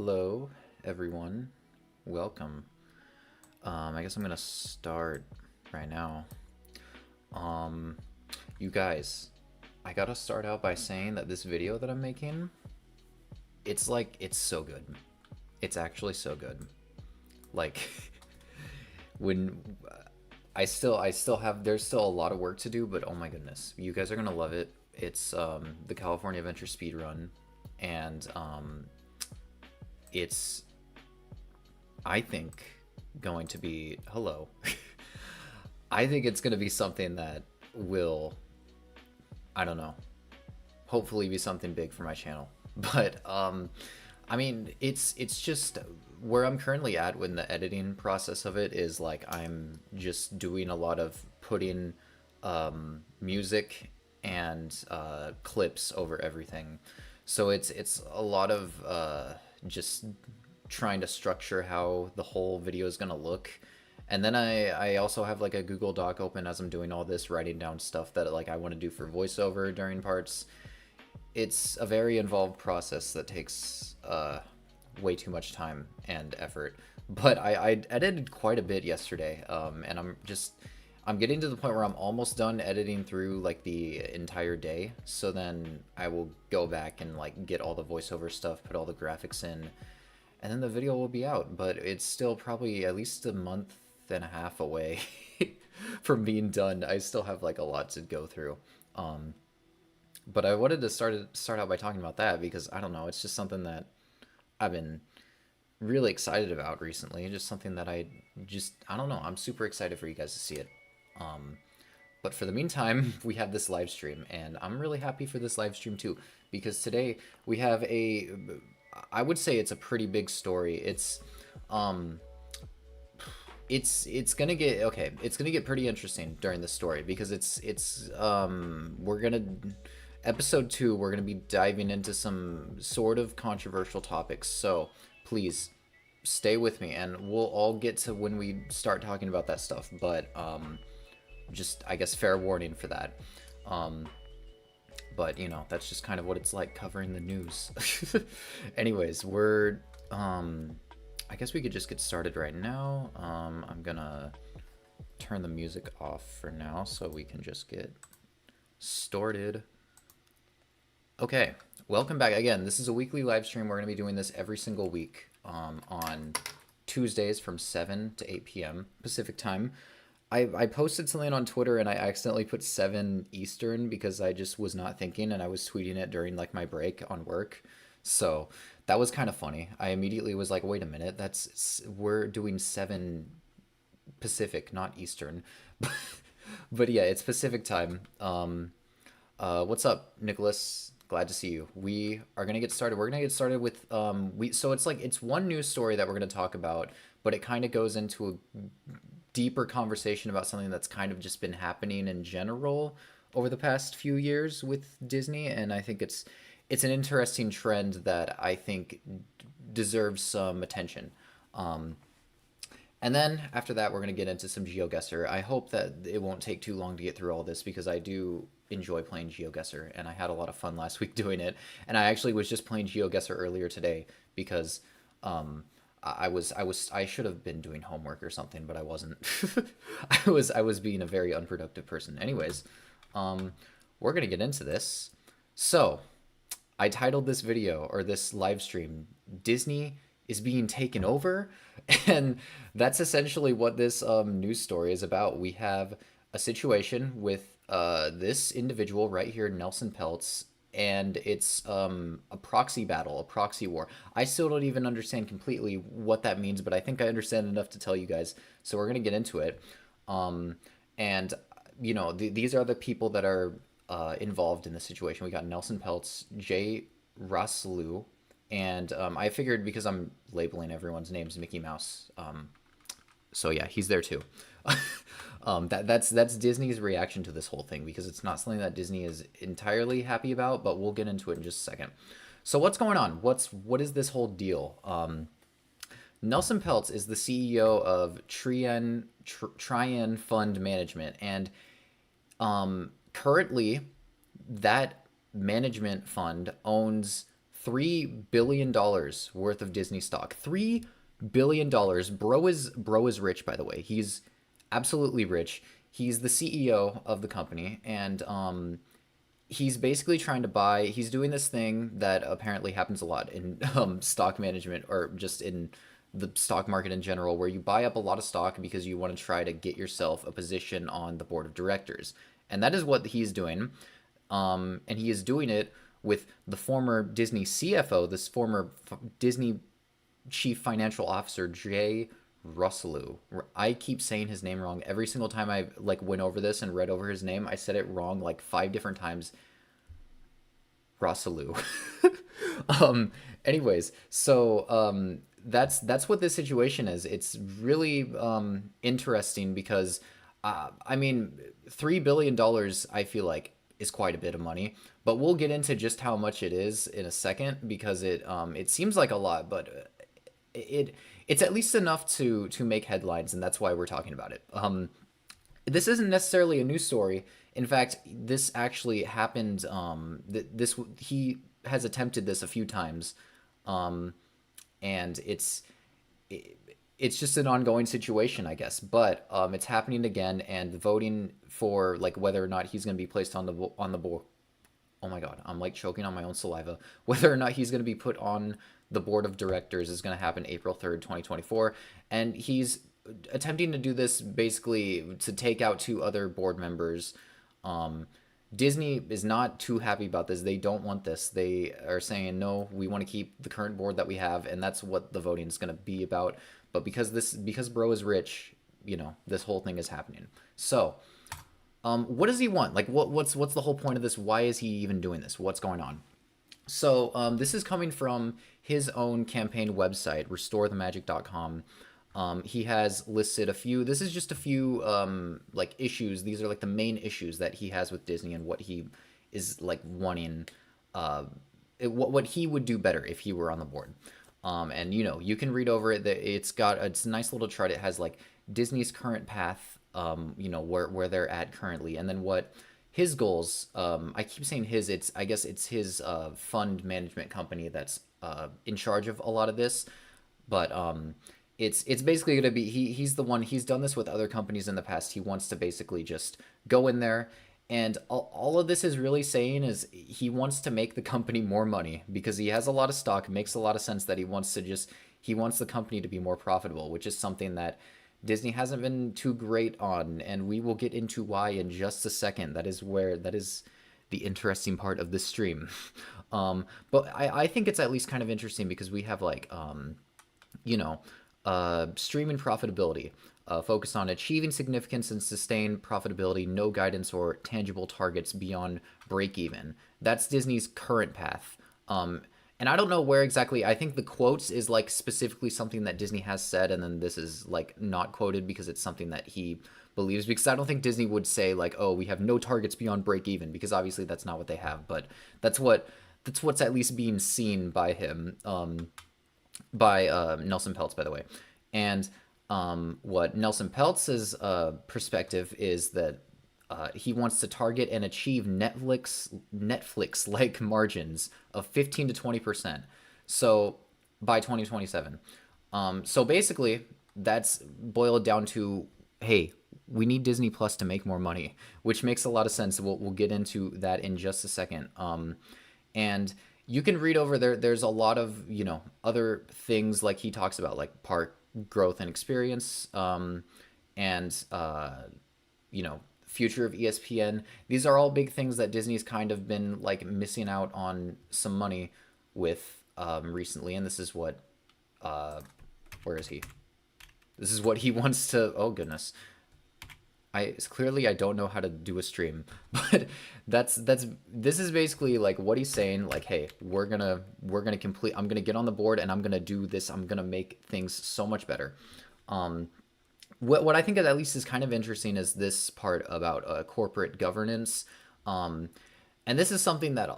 Hello, everyone. Welcome. I guess I'm gonna start right now. Um, you guys, I gotta start out by saying that this video that I'm making, it's so good. It's actually so good. Like, when I still have, there's still a lot of work to do, but oh my goodness, you guys are gonna love it. It's the California Adventure Speedrun, and it's I think going to be hello. I think it's going to be something that will, I don't know, hopefully be something big for my channel. But I mean, it's just where I'm currently at when the editing process of it is like I'm just doing a lot of putting music and clips over everything. So it's a lot of just trying to structure how the whole video is going to look. And then I also have like a Google Doc open as I'm doing all this, writing down stuff that like I want to do for voiceover during parts. It's a very involved process that takes way too much time and effort. But I edited quite a bit yesterday, and I'm getting to the point where I'm almost done editing through like the entire day. So then I will go back and like get all the voiceover stuff, put all the graphics in, and then the video will be out. But it's still probably at least a month and a half away from being done. I still have like a lot to go through. Um, but I wanted to start out by talking about that because I don't know, it's just something that I've been really excited about recently. Just something that I don't know, I'm super excited for you guys to see it. Um, but for the meantime, we have this live stream, and I'm really happy for this live stream too, because today we have I would say it's a pretty big story. Um, it's gonna get okay. It's gonna get pretty interesting during the story because we're gonna episode 2. We're gonna be diving into some sort of controversial topics. So please stay with me, and we'll all get to when we start talking about that stuff. But just I guess fair warning for that. Um, but you know that's just kind of what it's like covering the news. Anyways, I guess we could just get started right now. I'm gonna turn the music off for now so we can just get started. Okay, welcome back again. This is a weekly live stream. We're gonna be doing this every single week on Tuesdays from 7 to 8 p.m. Pacific time. I posted something on Twitter and I accidentally put 7 Eastern because I just was not thinking, and I was tweeting it during like my break on work. So that was kind of funny. I immediately was like, wait a minute, we're doing 7 Pacific, not Eastern. But yeah, it's Pacific time. What's up, Nicholas? Glad to see you. We are gonna get started. We're gonna get started with so it's one news story that we're gonna talk about, but it kind of goes into a deeper conversation about something that's kind of just been happening in general over the past few years with Disney, and I think it's an interesting trend that I think deserves some attention. Um, and then after that, we're going to get into some Geoguessr. I hope that it won't take too long to get through all this because I do enjoy playing Geoguessr, and I had a lot of fun last week doing it. And I actually was just playing Geoguessr earlier today because um, I should have been doing homework or something, but I wasn't. I was being a very unproductive person. Anyways, um, we're gonna get into this. So I titled this video or this live stream, Disney is being taken over. And that's essentially what this news story is about. We have a situation with this individual right here, Nelson Peltz, and it's a proxy battle, a proxy war. I still don't even understand completely what that means, but I think I understand enough to tell you guys. So we're going to get into it. Um, and, you know, these are the people that are involved in the situation. We got Nelson Peltz, Jay Raslu, and I figured because I'm labeling everyone's names Mickey Mouse. So yeah, he's there too. That's Disney's reaction to this whole thing because it's not something that Disney is entirely happy about, but we'll get into it in just a second. So what's going on? What is this whole deal? Nelson Peltz is the CEO of Trian Fund Management, and currently that management fund owns $3 billion worth of Disney stock. $3 billion. Bro is rich, by the way. He's absolutely rich. He's the CEO of the company, and he's basically trying to buy. He's doing this thing that apparently happens a lot in stock management, or just in the stock market in general, where you buy up a lot of stock because you want to try to get yourself a position on the board of directors, and that is what he's doing. And he is doing it with the former Disney CFO, this former Disney chief financial officer, Jay Russell. I keep saying his name wrong every single time I like went over this and read over his name. I said it wrong like 5 different times. Russell. Anyways, so that's what this situation is. It's really interesting because I mean, $3 billion I feel like is quite a bit of money, but we'll get into just how much it is in a second because it seems like a lot, but it's at least enough to make headlines, and that's why we're talking about it. This isn't necessarily a news story. In fact, this actually happened. This he has attempted this a few times, and it's just an ongoing situation, I guess. But it's happening again, and voting for like whether or not he's going to be placed on the board. Oh my god, I'm like choking on my own saliva. Whether or not he's going to be put on the board of directors is going to happen April 3rd, 2024, and he's attempting to do this basically to take out 2 other board members. Disney is not too happy about this. They don't want this. They are saying, no, we want to keep the current board that we have, and that's what the voting is going to be about. But because bro is rich, this whole thing is happening. So, what does he want? Like, what's the whole point of this? Why is he even doing this? What's going on? So, this is coming from his own campaign website, restorethemagic.com. He has listed a few. This is just a few like issues. These are like the main issues that he has with Disney and what he is like wanting. What he would do better if he were on the board. And you can read over it. It's a nice little chart. It has like Disney's current path. Where they're at currently, and then what his goals. I keep saying his. I guess it's his fund management company that's in charge of a lot of this, but it's basically going to be he's the one. He's done this with other companies in the past. He wants to basically just go in there, and all of this is really saying is he wants to make the company more money because he has a lot of stock. It makes a lot of sense that he wants the company to be more profitable, which is something that Disney hasn't been too great on, and we will get into why in just a second. That is the interesting part of this stream. But I think it's at least kind of interesting because we have like streaming profitability, focused on achieving significance and sustained profitability, no guidance or tangible targets beyond break even. That's Disney's current path. And I don't know where exactly. I think the quotes is like specifically something that Disney has said, and then this is like not quoted because it's something that he believes. Because I don't think Disney would say like, "Oh, we have no targets beyond break even," because obviously that's not what they have. But that's what's at least being seen by him, by Nelson Peltz, by the way. And what Nelson Peltz's perspective is that he wants to target and achieve Netflix-like margins of 15 to 20%. So by 2027. So basically, that's boiled down to, hey, we need Disney Plus to make more money, which makes a lot of sense. We'll get into that in just a second. And you can read over there. There's a lot of other things like he talks about, like park growth and experience, and future of ESPN. These are all big things that Disney's kind of been like missing out on some money with recently, and this is what where is he? This is what he wants to. Oh goodness, I don't know how to do a stream, but this is basically like what he's saying. Like, hey, we're gonna complete. I'm gonna get on the board and I'm gonna do this. I'm gonna make things so much better. What I think at least is kind of interesting is this part about corporate governance. And this is something that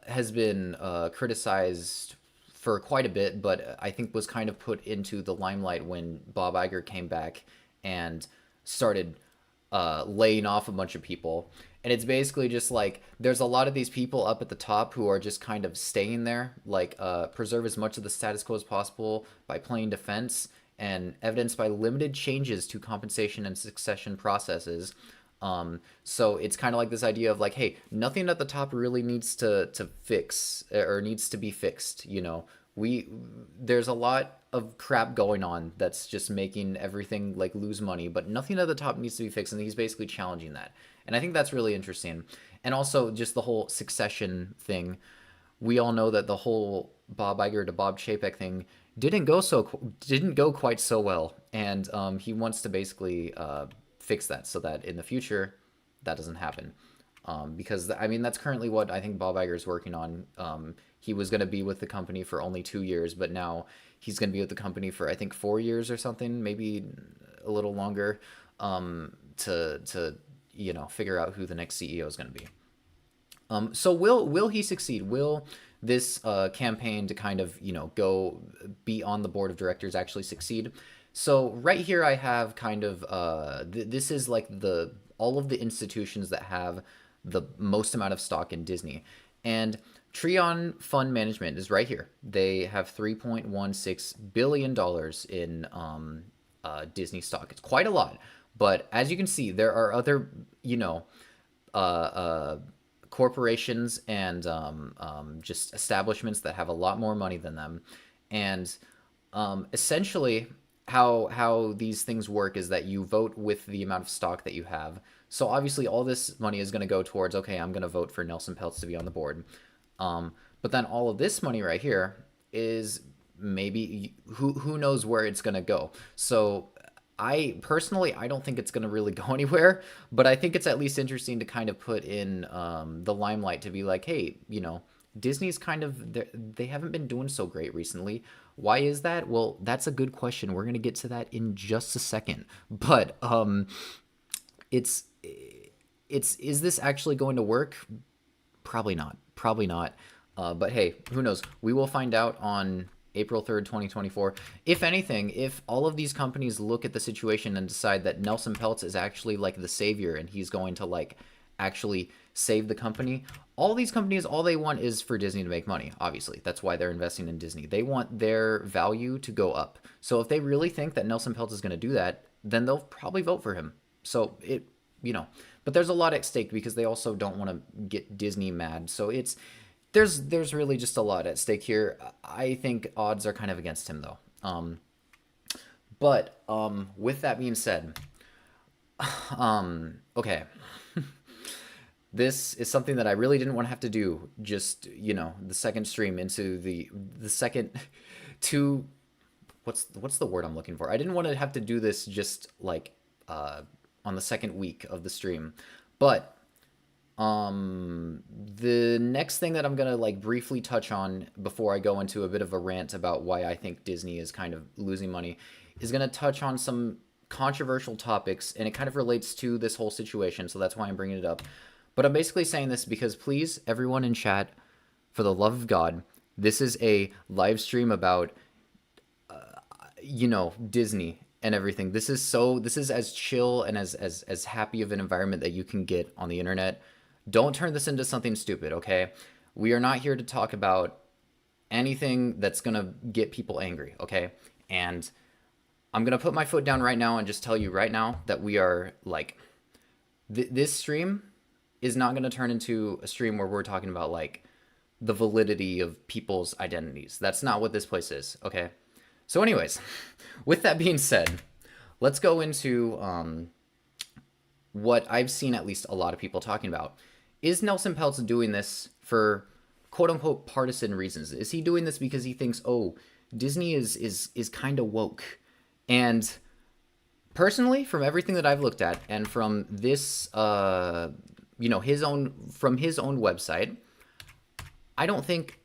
has been criticized for quite a bit, but I think was kind of put into the limelight when Bob Iger came back and started laying off a bunch of people. And it's basically just like there's a lot of these people up at the top who are just kind of staying there, like preserve as much of the status quo as possible by playing defense, and evidenced by limited changes to compensation and succession processes. So it's kind of like this idea of like, hey, nothing at the top really needs to fix or needs to be fixed. You know, we there's a lot of crap going on that's just making everything like lose money, but nothing at the top needs to be fixed, and he's basically challenging that. And I think that's really interesting. And also just the whole succession thing. We all know that the whole Bob Iger to Bob Chapek thing didn't go quite so well, and he wants to basically fix that so that in the future that doesn't happen. Because I mean that's currently what I think Bob Iger is working on. He was going to be with the company for only 2 years, but now he's going to be with the company for I think 4 years or something, maybe a little longer, to figure out who the next CEO is going to be. So will he succeed? Will this campaign to kind of go be on the board of directors actually succeed? So right here I have kind of this is like the all of the institutions that have the most amount of stock in Disney, and Trian Fund Management is right here. They have $3.16 billion in Disney stock. It's quite a lot, but as you can see, there are other uh, uh, corporations and just establishments that have a lot more money than them. And essentially, how these things work is that you vote with the amount of stock that you have. So obviously, all this money is going to go towards, okay, I'm going to vote for Nelson Peltz to be on the board. But then all of this money right here is maybe who knows where it's going to go. So I personally, I don't think it's going to really go anywhere, but I think it's at least interesting to kind of put in the limelight to be like, hey, Disney's kind of, they haven't been doing so great recently. Why is that? Well, that's a good question. We're going to get to that in just a second. But it's is this actually going to work? Probably not. Probably not. But hey, who knows? We will find out on April 3rd, 2024. If anything, if all of these companies look at the situation and decide that Nelson Peltz is actually like the savior and he's going to like actually save the company, all these companies, all they want is for Disney to make money. Obviously, that's why they're investing in Disney. They want their value to go up. So if they really think that Nelson Peltz is going to do that, then they'll probably vote for him. So but there's a lot at stake because they also don't want to get Disney mad. So there's really just a lot at stake here. I think odds are kind of against him though. But with that being said, okay. This is something that I really didn't want to have to do. Just the second stream into the second two. What's the word I'm looking for? I didn't want to have to do this just like on the second week of the stream, but the next thing that I'm gonna like briefly touch on before I go into a bit of a rant about why I think Disney is kind of losing money is gonna touch on some controversial topics, and it kind of relates to this whole situation, so that's why I'm bringing it up. But I'm basically saying this because please, everyone in chat, for the love of God, this is a live stream about Disney and everything. This is as chill and as happy of an environment that you can get on the internet. Don't turn this into something stupid, okay? We are not here to talk about anything that's going to get people angry, okay? And I'm going to put my foot down right now and just tell you right now that we are like this stream is not going to turn into a stream where we're talking about like the validity of people's identities. That's not what this place is, okay? So anyways, with that being said, let's go into what I've seen at least a lot of people talking about. Is Nelson Peltz doing this for quote-unquote partisan reasons? Is he doing this because he thinks, oh, Disney is kind of woke? And personally, from everything that I've looked at and from this, his own website, I don't think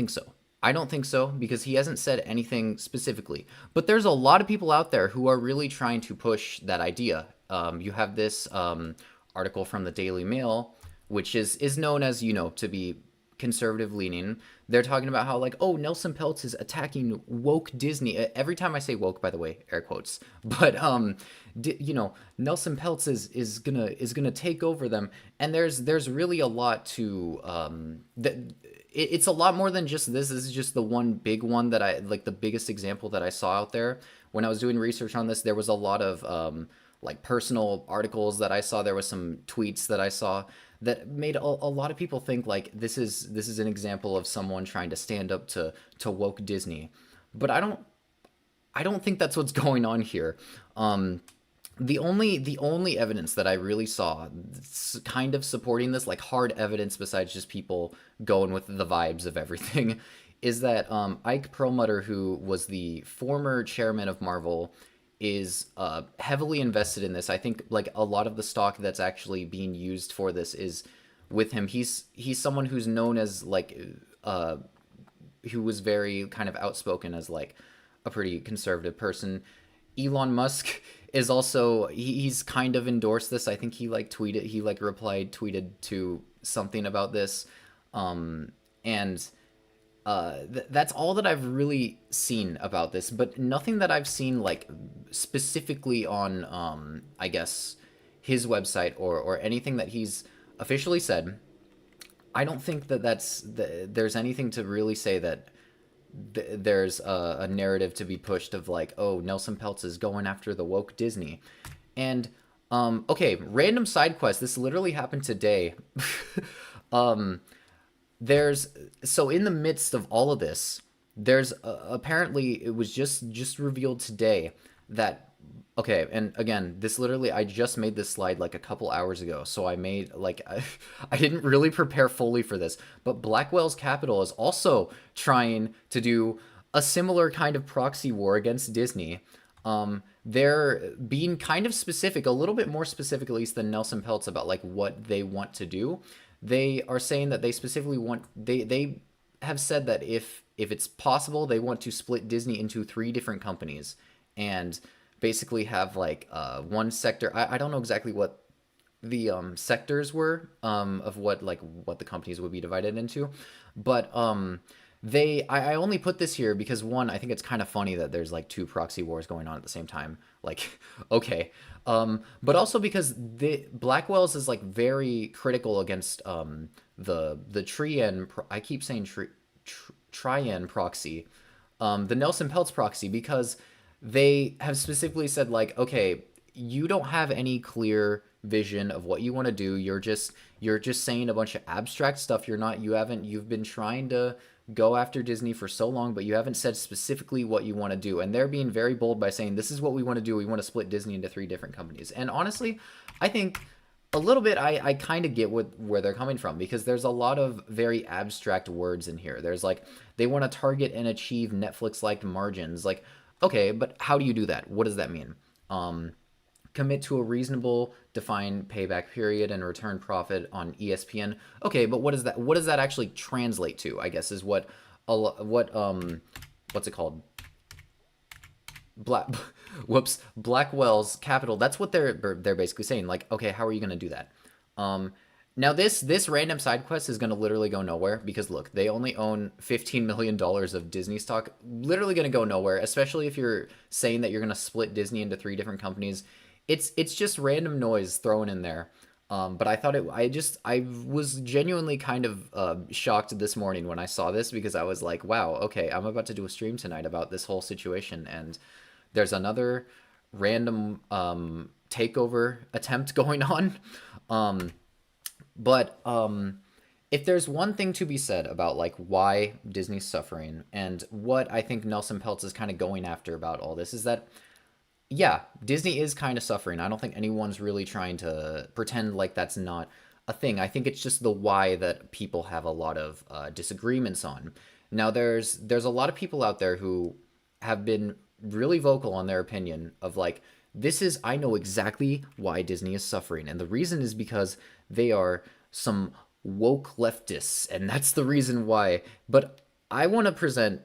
so. I don't think so because he hasn't said anything specifically. But there's a lot of people out there who are really trying to push that idea. You have this article from the Daily Mail, which is known as, to be conservative leaning, they're talking about how like, oh, Nelson Peltz is attacking woke Disney. Every time I say woke, by the way, air quotes, but you know, Nelson Peltz is gonna take over them, and there's really a lot to that. It's a lot more than just this. This is just the one big one that I like, the biggest example that I saw out there when I was doing research on this. There was a lot of like personal articles that I saw. There was some tweets that I saw that made a lot of people think like this is an example of someone trying to stand up to woke Disney, but I don't think that's what's going on here. The only evidence that I really saw kind of supporting this, like hard evidence besides just people going with the vibes of everything, is that Ike Perlmutter, who was the former chairman of Marvel, is heavily invested in this. I think like a lot of the stock that's actually being used for this is with him. He's someone who's known as like who was very kind of outspoken as like a pretty conservative person. Elon Musk is also he's kind of endorsed this. I think he like replied tweeted to something about this, and that's all that I've really seen about this, but nothing that I've seen like specifically on I guess his website or anything that he's officially said. I don't think that there's anything to really say that there's a narrative to be pushed of like, oh, Nelson Peltz is going after the woke Disney. And okay, random side quest. This literally happened today. There's so in the midst of all of this, there's apparently it was just revealed today that okay, and again, this literally I just made this slide like a couple hours ago, so I made like I didn't really prepare fully for this, but Blackwell's Capital is also trying to do a similar kind of proxy war against Disney. They're being kind of specific, a little bit more specific at least than Nelson Peltz about like what they want to do. They are saying that they specifically want they have said that if it's possible, they want to split Disney into three different companies and basically have like one sector. I don't know exactly what the sectors were of what the companies would be divided into, but I only put this here because one, I think it's kind of funny that there's like two proxy wars going on at the same time. Like, okay, but also because the Blackwell's is like very critical against the Trian. I keep saying Trian proxy, the Nelson Peltz proxy, because they have specifically said like, okay, you don't have any clear vision of what you want to do. You're just saying a bunch of abstract stuff. You've been trying to go after Disney for so long, but you haven't said specifically what you want to do. And they're being very bold by saying, this is what we want to do. We want to split Disney into three different companies. And honestly, I think a little bit, I kind of get where they're coming from, because there's a lot of very abstract words in here. There's like, they want to target and achieve Netflix-like margins. Like, okay, but how do you do that? What does that mean? Commit to a reasonable defined payback period and return profit on ESPN. Okay, but what does that actually translate to? I guess is what's it called? Blackwell's Capital. That's what they're basically saying. Like, okay, how are you going to do that? Now this random side quest is going to literally go nowhere, because look, they only own $15 million of Disney stock. Literally going to go nowhere, especially if you're saying that you're going to split Disney into three different companies. It's just random noise thrown in there. But I thought I was genuinely kind of shocked this morning when I saw this, because I was like, wow, okay, I'm about to do a stream tonight about this whole situation, and there's another random takeover attempt going on. But if there's one thing to be said about like why Disney's suffering and what I think Nelson Peltz is kind of going after about all this, is that yeah, Disney is kind of suffering. I don't think anyone's really trying to pretend like that's not a thing. I think it's just the why that people have a lot of disagreements on. Now, there's a lot of people out there who have been really vocal on their opinion of like, I know exactly why Disney is suffering. And the reason is because they are some woke leftists. And that's the reason why. But I want to present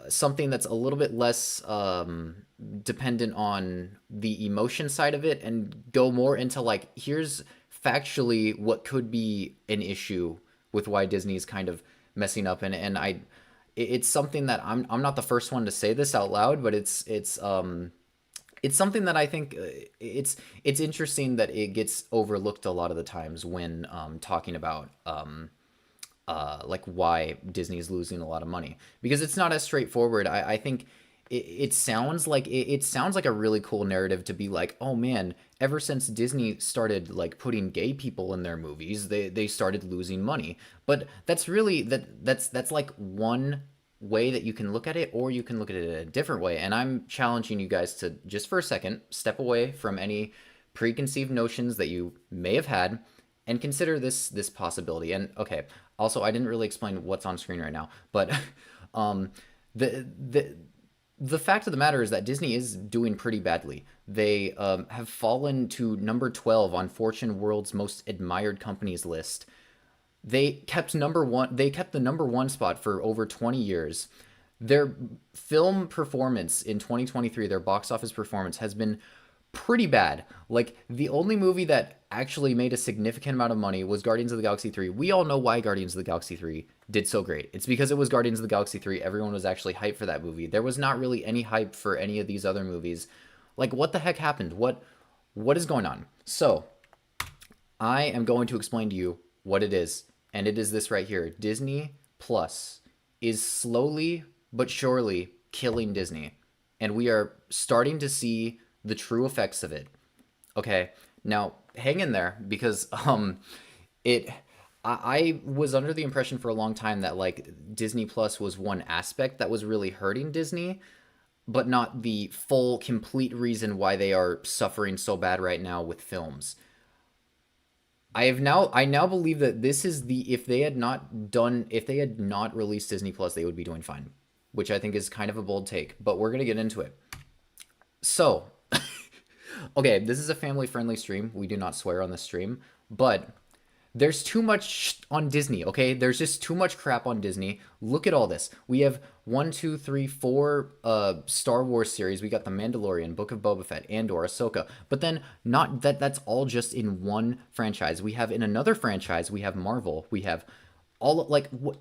something that's a little bit less dependent on the emotion side of it, and go more into like, here's factually what could be an issue with why Disney's kind of messing up, and it's something that I'm not the first one to say this out loud, but it's something that I think it's interesting that it gets overlooked a lot of the times when talking about like why Disney is losing a lot of money, because it's not as straightforward. I think it sounds like it sounds like a really cool narrative to be like, oh man, ever since Disney started like putting gay people in their movies, they started losing money. But that's really that's like one way that you can look at it, or you can look at it a different way. And I'm challenging you guys to just for a second step away from any preconceived notions that you may have had and consider this possibility. And okay, also I didn't really explain what's on screen right now, but um the fact of the matter is that Disney is doing pretty badly. They have fallen to number 12 on Fortune World's Most Admired Companies list. They kept number one. They kept the number one spot for over 20 years. Their film performance in 2023, their box office performance has been pretty bad. Like the only movie that actually made a significant amount of money was Guardians of the Galaxy 3. We all know why Guardians of the Galaxy 3 did so great. It's because it was Guardians of the Galaxy 3. Everyone was actually hyped for that movie. There was not really any hype for any of these other movies. Like what the heck happened? What is going on? So, I am going to explain to you what it is. And it is this right here. Disney Plus is slowly but surely killing Disney. And we are starting to see the true effects of it. Okay, now hang in there, because it I was under the impression for a long time that like Disney Plus was one aspect that was really hurting Disney, but not the full complete reason why they are suffering so bad right now with films. I now believe that this is the if they had not released Disney Plus, they would be doing fine, which I think is kind of a bold take, but we're gonna get into it. So, okay, this is a family friendly stream. We do not swear on this stream, but there's too much on Disney, okay? There's just too much crap on Disney. Look at all this. We have one, two, three, four Star Wars series. We got The Mandalorian, Book of Boba Fett, Andor, Ahsoka. But then not that's all just in one franchise. We have in another franchise, we have Marvel. We have all like what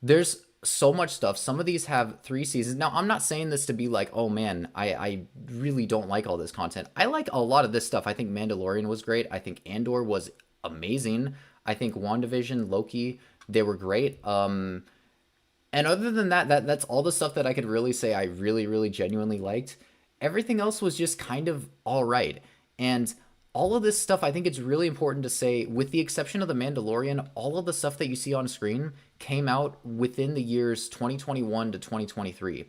there's so much stuff. Some of these have 3 seasons. Now, I'm not saying this to be like, oh man, I really don't like all this content. I like a lot of this stuff. I think Mandalorian was great. I think Andor was amazing. I think WandaVision, Loki, they were great. And other than that, that's all the stuff that I could really say I really, really genuinely liked. Everything else was just kind of all right. And all of this stuff, I think it's really important to say, with the exception of The Mandalorian, all of the stuff that you see on screen came out within the years 2021 to 2023.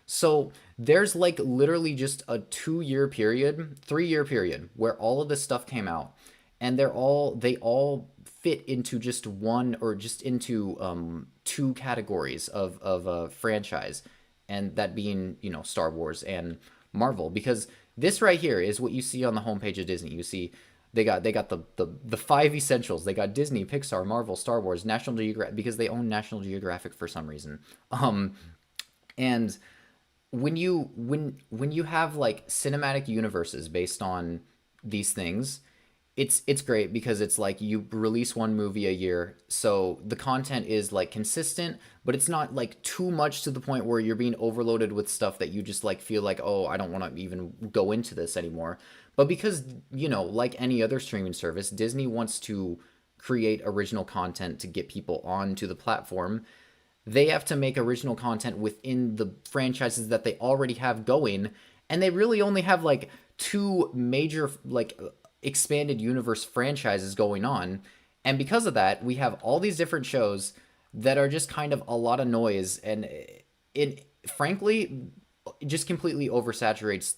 So there's like literally just a 2-year period, 3-year period where all of this stuff came out, and they all fit into just one, or just into 2 categories of a franchise, and that being, you know, Star Wars and Marvel. Because this right here is what you see on the homepage of Disney. You see they got the 5 essentials. They got Disney, Pixar, Marvel, Star Wars, National Geographic, because they own National Geographic for some reason. And when you have like cinematic universes based on these things, it's great, because it's like you release one movie a year, so the content is like consistent, but it's not like too much to the point where you're being overloaded with stuff that you just like feel like, oh, I don't want to even go into this anymore. But because, you know, like any other streaming service, Disney wants to create original content to get people onto the platform. They have to make original content within the franchises that they already have going, and they really only have like 2 major like expanded universe franchises going on. And because of that, we have all these different shows that are just kind of a lot of noise, and it frankly it just completely oversaturates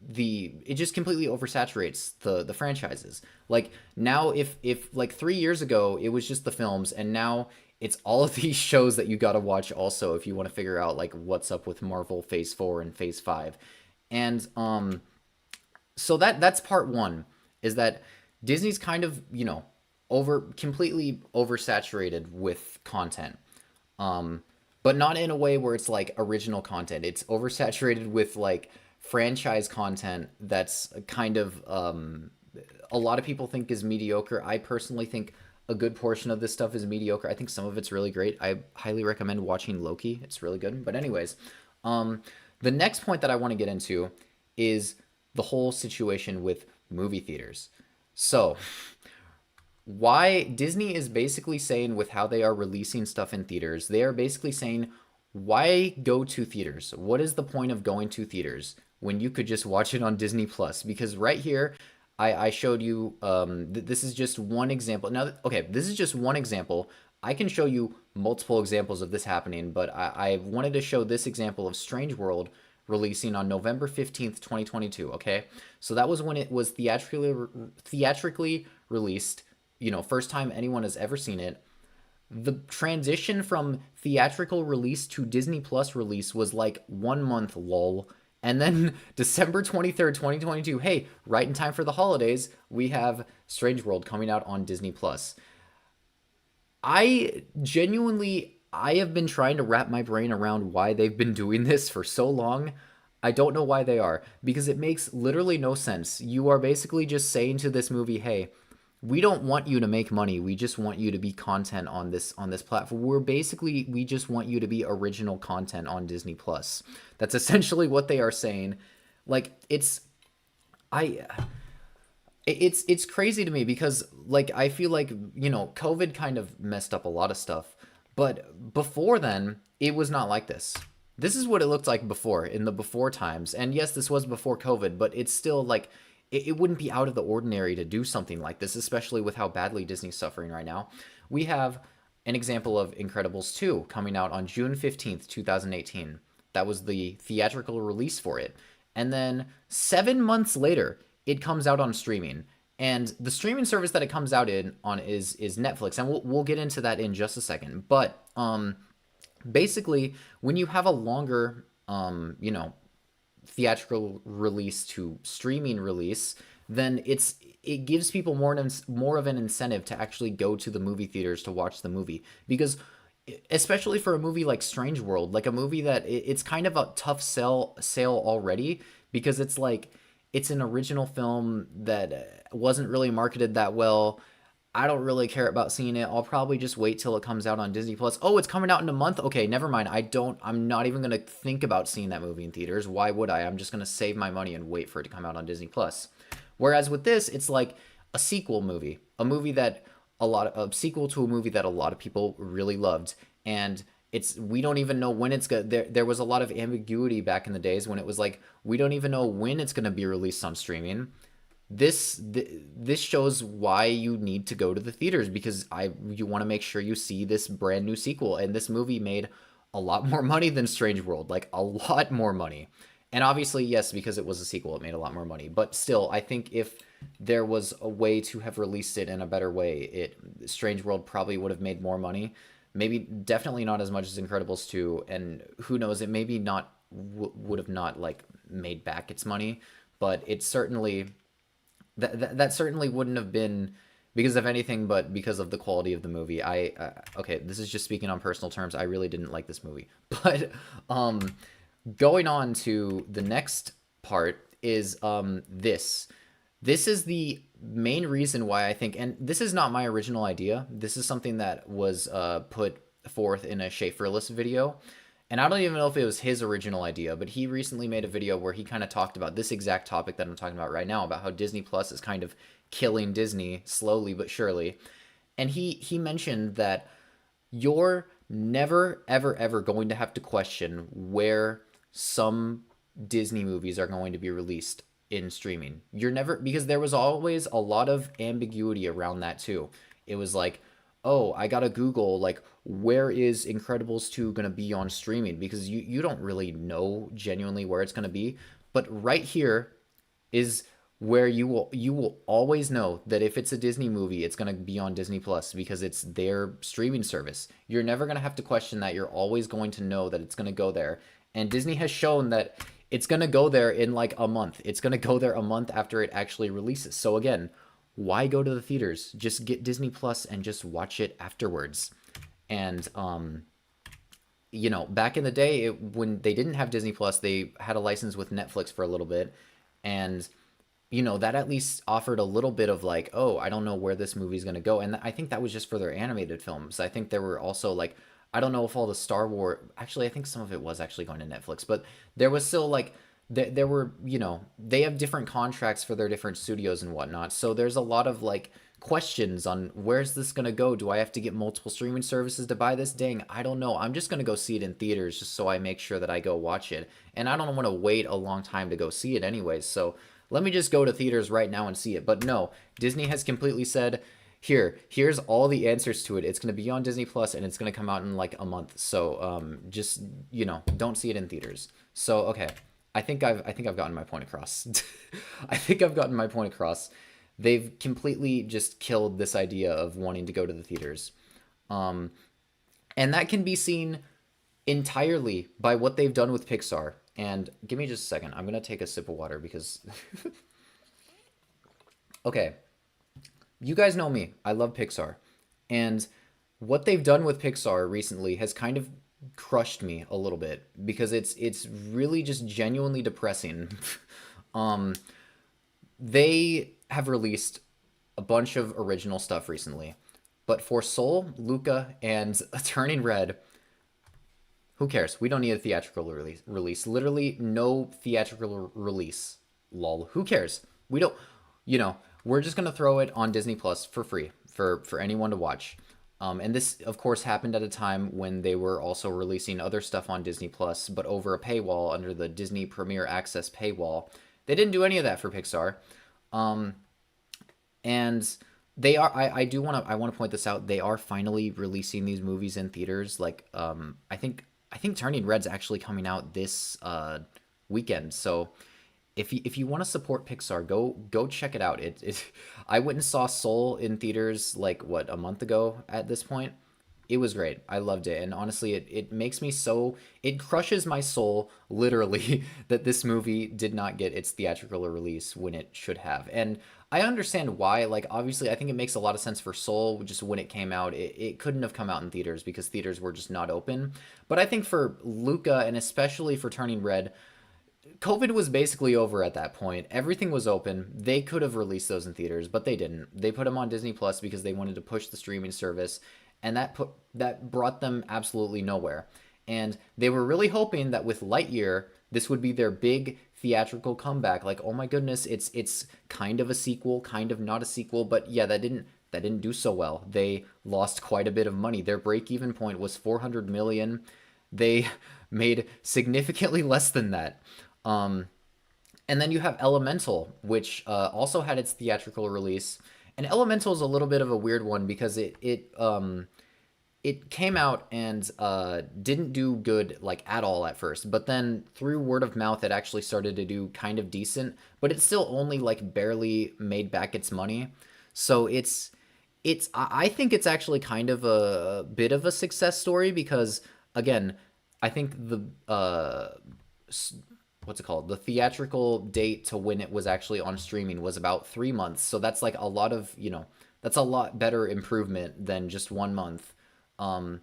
it just completely oversaturates the franchises. Like now, if like 3 years ago it was just the films, and now it's all of these shows that you got to watch also if you want to figure out like what's up with Marvel Phase 4 and Phase 5. And so that's part one, is that Disney's kind of, you know, completely oversaturated with content. But not in a way where it's like original content. It's oversaturated with like franchise content that's kind of a lot of people think is mediocre. I personally think a good portion of this stuff is mediocre. I think some of it's really great. I highly recommend watching Loki. It's really good. But anyways, um, the next point that I want to get into is the whole situation with movie theaters. So, why Disney is basically saying with how they are releasing stuff in theaters, they are basically saying, why go to theaters? What is the point of going to theaters when you could just watch it on Disney Plus? Because right here, I showed you, this is just one example. Now, okay, this is just one example. I can show you multiple examples of this happening, but I wanted to show this example of Strange World releasing on November 15th, 2022, okay? So that was when it was theatrically released, you know, first time anyone has ever seen it. The transition from theatrical release to Disney Plus release was like 1 month, lol. And then December 23rd, 2022, hey, right in time for the holidays, we have Strange World coming out on Disney Plus. I have been trying to wrap my brain around why they've been doing this for so long. I don't know why they are, because it makes literally no sense. You are basically just saying to this movie, hey, we don't want you to make money. We just want you to be content on this platform. We just want you to be original content on Disney Plus. That's essentially what they are saying. Like I it's crazy to me because like I feel like, you know, COVID kind of messed up a lot of stuff. But before then, it was not like this. This is what it looked like before, in the before times. And yes, this was before COVID, but it's still like it wouldn't be out of the ordinary to do something like this, especially with how badly Disney's suffering right now. We have an example of Incredibles 2 coming out on June 15th, 2018. That was the theatrical release for it. And then 7 months later, it comes out on streaming. And the streaming service that it comes out in on is Netflix, and we'll get into that in just a second. But basically, when you have a longer you know, theatrical release to streaming release, then it gives people more of an incentive to actually go to the movie theaters to watch the movie, because especially for a movie like Strange World, like a movie that it's kind of a tough sale already, because it's like it's an original film that wasn't really marketed that well. I don't really care about seeing it. I'll probably just wait till it comes out on Disney Plus. Oh, it's coming out in a month? Okay, never mind. I'm not even going to think about seeing that movie in theaters. Why would I? I'm just going to save my money and wait for it to come out on Disney Plus. Whereas with this, it's like a sequel movie. A sequel to a movie that a lot of people really loved. And we don't even know when it's going to, there was a lot of ambiguity back in the days when it was like, we don't even know when it's going to be released on streaming. This shows why you need to go to the theaters, because you want to make sure you see this brand new sequel. And this movie made a lot more money than Strange World, like a lot more money. And obviously, yes, because it was a sequel, it made a lot more money. But still, I think if there was a way to have released it in a better way, Strange World probably would have made more money. Maybe definitely not as much as Incredibles 2, and who knows, it maybe not would have not like made back its money, but it certainly that certainly wouldn't have been because of anything but because of the quality of the movie. Okay, this is just speaking on personal terms. I really didn't like this movie. But going on to the next part is this. This is the main reason why I think, and this is not my original idea. This is something that was put forth in a Schaeferless video. And I don't even know if it was his original idea, but he recently made a video where he kind of talked about this exact topic that I'm talking about right now, about how Disney Plus is kind of killing Disney slowly but surely. And he mentioned that you're never, ever, ever going to have to question where some Disney movies are going to be released in streaming. You're never, because there was always a lot of ambiguity around that too. It was like, oh, I gotta Google, like, where is Incredibles 2 gonna be on streaming? Because you don't really know genuinely where it's gonna be. But right here is where you will always know that if it's a Disney movie, it's gonna be on Disney Plus, because it's their streaming service. You're never gonna have to question that. You're always going to know that it's gonna go there. And Disney has shown that it's gonna go there in like a month. It's gonna go there a month after it actually releases. So again, why go to the theaters? Just get Disney Plus and just watch it afterwards. And you know, back in the day, when they didn't have Disney Plus, they had a license with Netflix for a little bit, and that at least offered a little bit of like, oh, I don't know where this movie's going to go. And I think that was just for their animated films. I think there were also like, I don't know if all the Star Wars, actually, I think some of it was actually going to Netflix, but there was still like, there were, they have different contracts for their different studios and whatnot. So there's a lot of like questions on where's this going to go? Do I have to get multiple streaming services to buy this? Dang, I don't know. I'm just going to go see it in theaters just so I make sure that I go watch it. And I don't want to wait a long time to go see it anyways. So let me just go to theaters right now and see it. But no, Disney has completely said, here's all the answers to it. It's going to be on Disney Plus and it's going to come out in like a month. So just, don't see it in theaters. So okay, I think I've gotten my point across. I think I've gotten my point across. They've completely just killed this idea of wanting to go to the theaters. Um, and that can be seen entirely by what they've done with Pixar. And give me just a second. I'm going to take a sip of water because okay, you guys know me. I love Pixar. And what they've done with Pixar recently has kind of crushed me a little bit because it's really just genuinely depressing. um they have released a bunch of original stuff recently. But for Soul, Luca, and Turning Red, who cares? We don't need a theatrical release. Literally no theatrical release. Lol. Who cares? We don't. We're just gonna throw it on Disney Plus for free for anyone to watch. And this, of course, happened at a time when they were also releasing other stuff on Disney Plus, but over a paywall under the Disney Premier Access paywall. They didn't do any of that for Pixar. Um, and they are. I want to point this out. They are finally releasing these movies in theaters. Like, I think Turning Red's actually coming out this weekend. So if you want to support Pixar, go check it out. I went and saw Soul in theaters like what, a month ago at this point. It was great. I loved it. And honestly, it makes me so, it crushes my soul literally that this movie did not get its theatrical release when it should have. And I understand why. Like, obviously, I think it makes a lot of sense for Soul. Just when it came out, it couldn't have come out in theaters because theaters were just not open. But I think for Luca and especially for Turning Red, COVID was basically over at that point. Everything was open. They could have released those in theaters, but they didn't. They put them on Disney Plus because they wanted to push the streaming service, and that brought them absolutely nowhere. And they were really hoping that with Lightyear, this would be their big theatrical comeback. Like, oh my goodness, it's kind of a sequel, kind of not a sequel, but yeah, that didn't do so well. They lost quite a bit of money. Their break-even point was 400 million. They made significantly less than that. Um, and then you have Elemental, which also had its theatrical release. And Elemental is a little bit of a weird one because it came out and didn't do good like at all at first, but then through word of mouth, it actually started to do kind of decent. But it still only like barely made back its money. So I think it's actually kind of a bit of a success story because again, I think the what's it called? The theatrical date to when it was actually on streaming was about 3 months. So that's like a lot of, that's a lot better improvement than just 1 month. Um,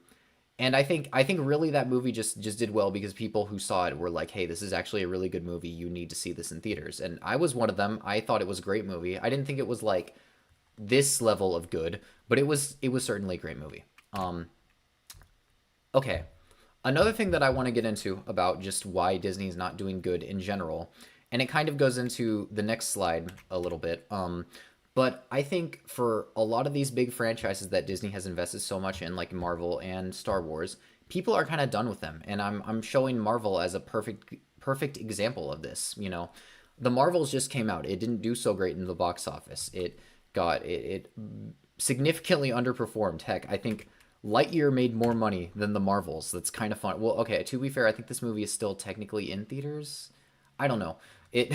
and I think really that movie just did well because people who saw it were like, hey, this is actually a really good movie. You need to see this in theaters. And I was one of them. I thought it was a great movie. I didn't think it was like this level of good, but it was certainly a great movie. Okay. Another thing that I want to get into about just why Disney's not doing good in general, and it kind of goes into the next slide a little bit. But I think for a lot of these big franchises that Disney has invested so much in, like Marvel and Star Wars, people are kind of done with them. And I'm showing Marvel as a perfect example of this. The Marvels just came out. It didn't do so great in the box office. It significantly underperformed. Heck, I think Lightyear made more money than the Marvels. That's kind of fun. Well, okay, to be fair, I think this movie is still technically in theaters. I don't know. It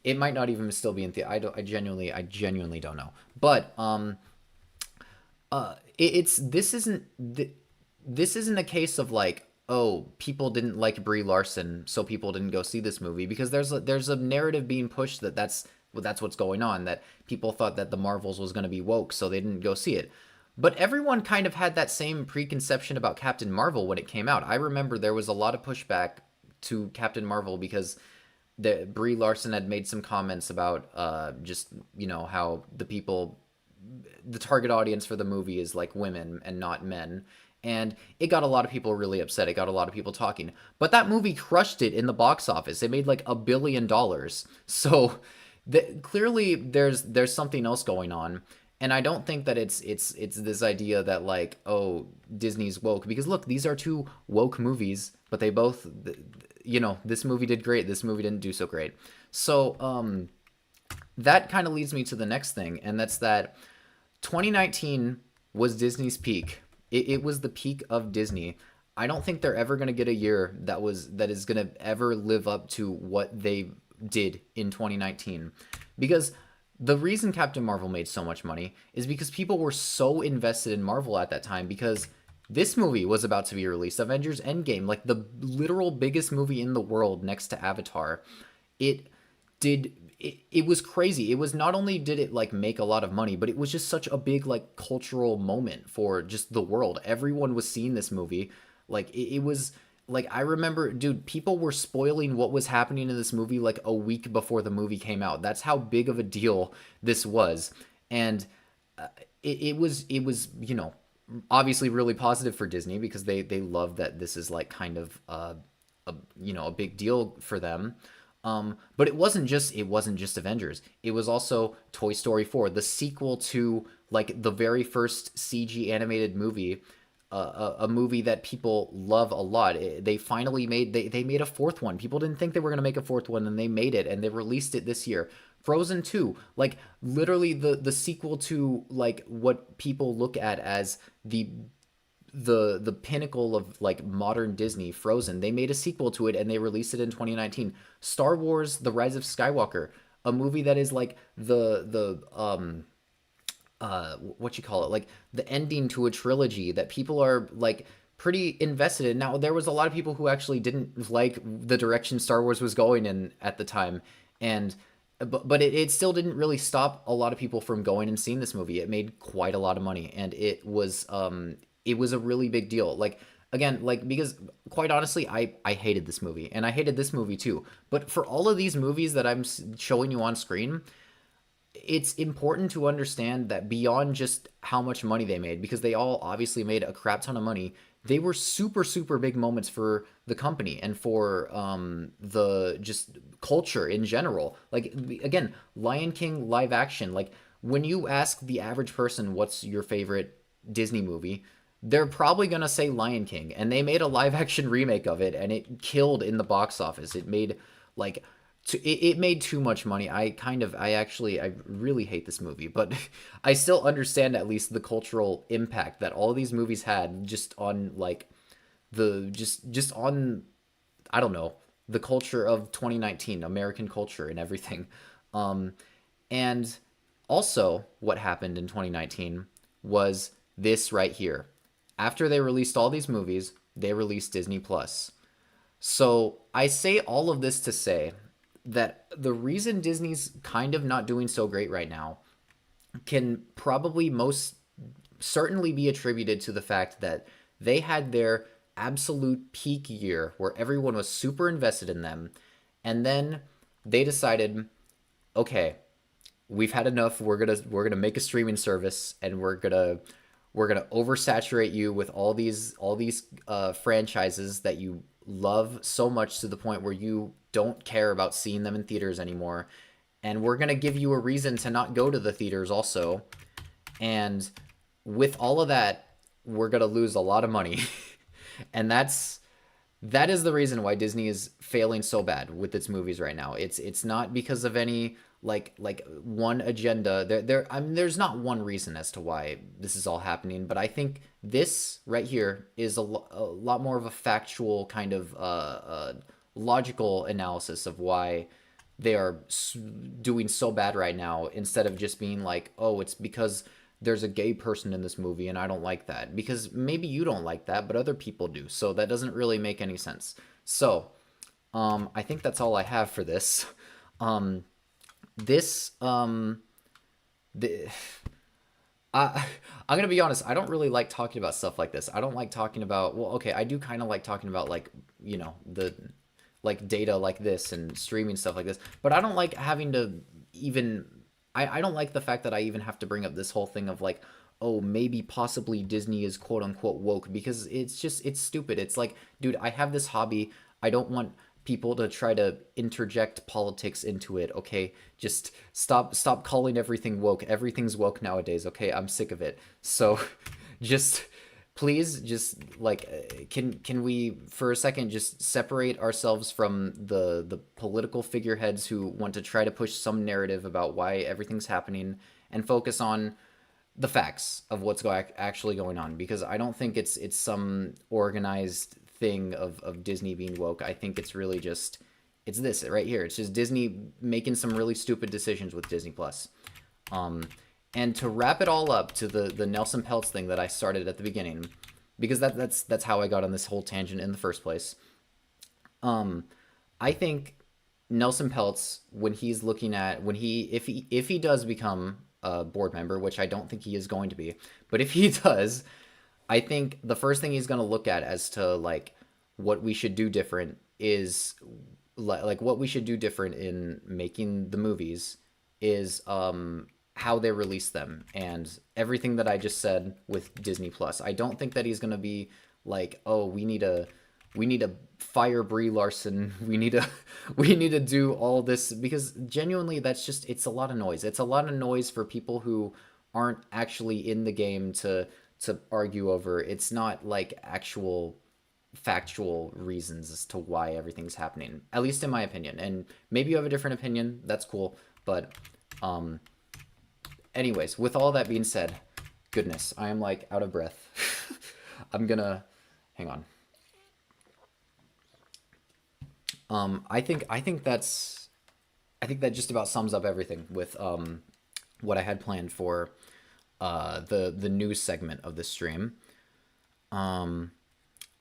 it might not even still be in theater. I genuinely don't know. But it's this isn't a case of like, oh, people didn't like Brie Larson, so people didn't go see this movie because there's a narrative being pushed that that's what's going on, that people thought that the Marvels was going to be woke, so they didn't go see it. But everyone kind of had that same preconception about Captain Marvel when it came out. I remember there was a lot of pushback to Captain Marvel because that Brie Larson had made some comments about just how the target audience for the movie is like women and not men. And it got a lot of people really upset. It got a lot of people talking. But that movie crushed it in the box office. It made like $1 billion. So clearly there's something else going on. And I don't think that it's this idea that like, oh, Disney's woke, because look, these are two woke movies, but they both, this movie did great, this movie didn't do so great. So that kind of leads me to the next thing, and that's that 2019 was Disney's peak. It was the peak of Disney. I don't think they're ever going to get a year that is going to ever live up to what they did in 2019. Because the reason Captain Marvel made so much money is because people were so invested in Marvel at that time, because this movie was about to be released, Avengers Endgame, like the literal biggest movie in the world next to Avatar. It did it was crazy. It was, not only did it like make a lot of money, but it was just such a big like cultural moment for just the world. Everyone was seeing this movie. Like it was like, I remember, dude, people were spoiling what was happening in this movie like a week before the movie came out. That's how big of a deal this was. And it was obviously really positive for Disney, because they love that this is like kind of a big deal for them. But it wasn't just Avengers. It was also Toy Story 4, the sequel to like the very first CG animated movie, a movie that people love a lot. They finally made a fourth one. People didn't think they were going to make a fourth one, and they made it, and they released it this year. Frozen 2, like literally the sequel to like what people look at as the pinnacle of like modern Disney, Frozen. They made a sequel to it and they released it in 2019. Star Wars: The Rise of Skywalker, a movie that is like what you call it, like the ending to a trilogy that people are like pretty invested in. Now, there was a lot of people who actually didn't like the direction Star Wars was going in at the time, and but it still didn't really stop a lot of people from going and seeing this movie. It made quite a lot of money, and it was a really big deal. Like, again, like, because quite honestly, I hated this movie, and I hated this movie too. But for all of these movies that I'm showing you on screen, it's important to understand that beyond just how much money they made, because they all obviously made a crap ton of money, they were super, super big moments for the company and for the just culture in general. Like, again, Lion King live action. Like, when you ask the average person what's your favorite Disney movie, they're probably going to say Lion King. And they made a live action remake of it, and it killed in the box office. It made like it made too much money. I really hate this movie, but I still understand at least the cultural impact that all these movies had just on like just on, I don't know, the culture of 2019, American culture and everything. And also what happened in 2019 was this right here. After they released all these movies, they released Disney Plus. So I say all of this to say that the reason Disney's kind of not doing so great right now can probably most certainly be attributed to the fact that they had their absolute peak year where everyone was super invested in them, and then they decided, okay, we've had enough. We're gonna make a streaming service, and we're gonna oversaturate you with all these franchises that you love so much to the point where you don't care about seeing them in theaters anymore, and we're gonna give you a reason to not go to the theaters also. And with all of that, we're gonna lose a lot of money, and that is the reason why Disney is failing so bad with its movies right now. It's not because of any like one agenda. I mean, there's not one reason as to why this is all happening, but I think this right here is a lot more of a factual kind of logical analysis of why they are doing so bad right now, instead of just being like, oh, it's because there's a gay person in this movie and I don't like that. Because maybe you don't like that, but other people do. So that doesn't really make any sense. So I think that's all I have for this. Um, this the I'm gonna be honest. I don't really like talking about stuff like this. I don't like talking about. Well, okay, I do kind of like talking about like the like data like this and streaming stuff like this. But I don't like having to even I don't like the fact that I even have to bring up this whole thing of like, oh, maybe possibly Disney is quote unquote woke, because it's stupid. It's like, dude, I have this hobby. I don't want people to try to interject politics into it. Okay, just stop calling everything woke. Everything's woke nowadays. Okay, I'm sick of it. So just please just like can we for a second just separate ourselves from the political figureheads who want to try to push some narrative about why everything's happening, and focus on the facts of what's actually going on, because I don't think it's some organized thing of Disney being woke. I think it's really just it's this right here. It's just Disney making some really stupid decisions with Disney Plus. And to wrap it all up to the Nelson Peltz thing that I started at the beginning, because that's how I got on this whole tangent in the first place. I think Nelson Peltz, when he's looking at if he does become a board member, which I don't think he is going to be, but if he does, I think the first thing he's going to look at as to like what we should do different is like what we should do different in making the movies is how they release them, and everything that I just said with Disney Plus. I don't think that he's going to be like, oh, we need to fire Brie Larson. We need to do all this, because genuinely it's a lot of noise. It's a lot of noise for people who aren't actually in the game to argue over. It's not like actual factual reasons as to why everything's happening, at least in my opinion. And maybe you have a different opinion, that's cool. But anyways, with all that being said, goodness, I am like out of breath. I'm gonna hang on. I think that just about sums up everything with what I had planned for the news segment of the stream.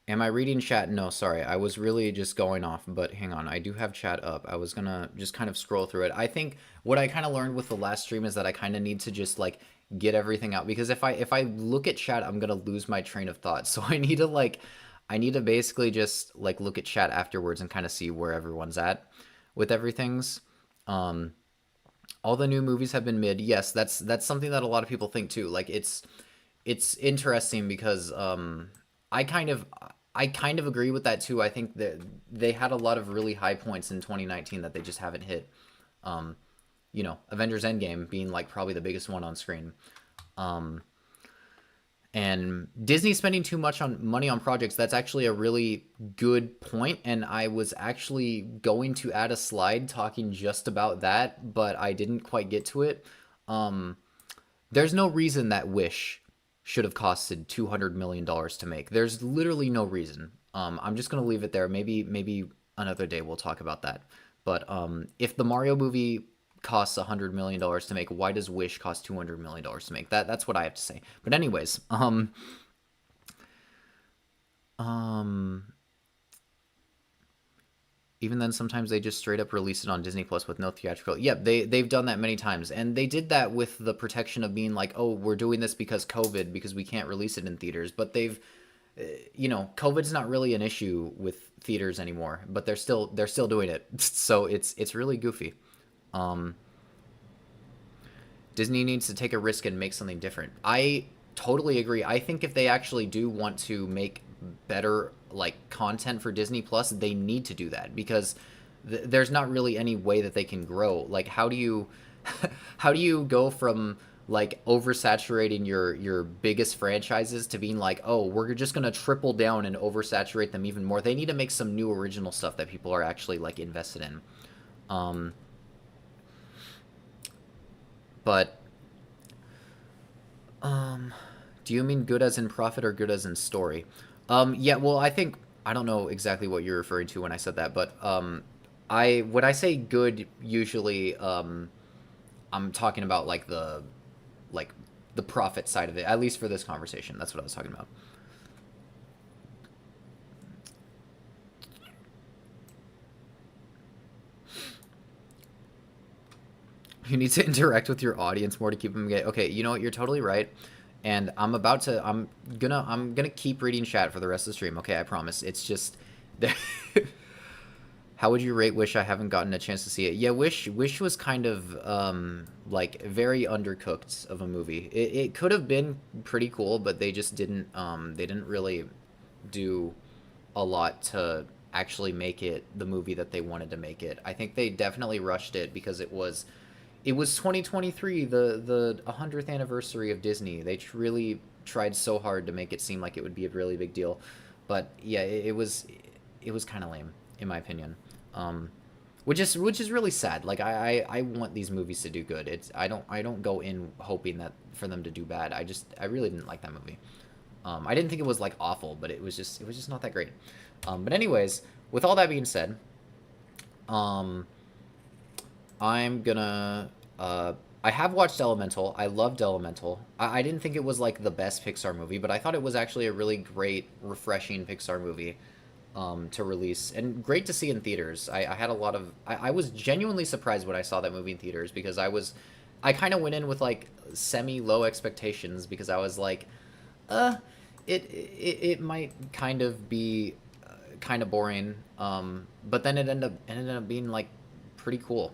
Am I reading chat? No, sorry. I was really just going off, but hang on. I do have chat up. I was gonna just kind of scroll through it. I think what I kind of learned with the last stream is that I kind of need to just like get everything out, because if I look at chat, I'm gonna lose my train of thought. So I need to basically just like look at chat afterwards and kind of see where everyone's at with everything's. All the new movies have been mid. Yes, that's something that a lot of people think too. Like it's interesting because I kind of agree with that too. I think that they had a lot of really high points in 2019 that they just haven't hit. Avengers Endgame being like probably the biggest one on screen. And Disney spending too much money on projects, that's actually a really good point. And I was actually going to add a slide talking just about that, but I didn't quite get to it. There's no reason that Wish should have costed $200 million to make. There's literally no reason. I'm just going to leave it there. Maybe another day we'll talk about that. But if the Mario movie costs $100 million to make, why does Wish cost $200 million to make? That's what I have to say. But anyways, even then, sometimes they just straight up release it on Disney Plus with no theatrical. Yep, they've done that many times, and they did that with the protection of being like, oh, we're doing this because COVID, because we can't release it in theaters. But they've, COVID's not really an issue with theaters anymore, but they're still doing it. So it's really goofy. Disney needs to take a risk and make something different. I totally agree. I think if they actually do want to make better like content for Disney Plus, they need to do that, because there's not really any way that they can grow. Like how do you go from like oversaturating your biggest franchises to being like, oh, we're just gonna triple down and oversaturate them even more? They need to make some new original stuff that people are actually like invested in. But do you mean good as in profit or good as in story? Yeah, well, I don't know exactly what you're referring to when I said that, but when I say good, usually I'm talking about like the profit side of it, at least for this conversation. That's what I was talking about. You need to interact with your audience more to keep them engaged. Okay, you know what? You're totally right. And I'm gonna keep reading chat for the rest of the stream. Okay, I promise. It's just How would you rate Wish? I haven't gotten a chance to see it. Yeah, Wish was kind of like very undercooked of a movie. It could have been pretty cool, but they just didn't they didn't really do a lot to actually make it the movie that they wanted to make it. I think they definitely rushed it because it was 2023, the 100th anniversary of Disney. They really tried so hard to make it seem like it would be a really big deal, but yeah, it was kind of lame in my opinion. Um, which is really sad. Like I want these movies to do good. I don't go in hoping that for them to do bad. I really didn't like that movie. I didn't think it was like awful, but it was just not that great. But anyways, with all that being said, um, I'm gonna. I have watched Elemental. I loved Elemental. I didn't think it was like the best Pixar movie, but I thought it was actually a really great, refreshing Pixar movie to release, and great to see in theaters. I had a lot of. I was genuinely surprised when I saw that movie in theaters because I kind of went in with like semi low expectations because I was like, uh, it might kind of be kind of boring. But then it ended up being like pretty cool.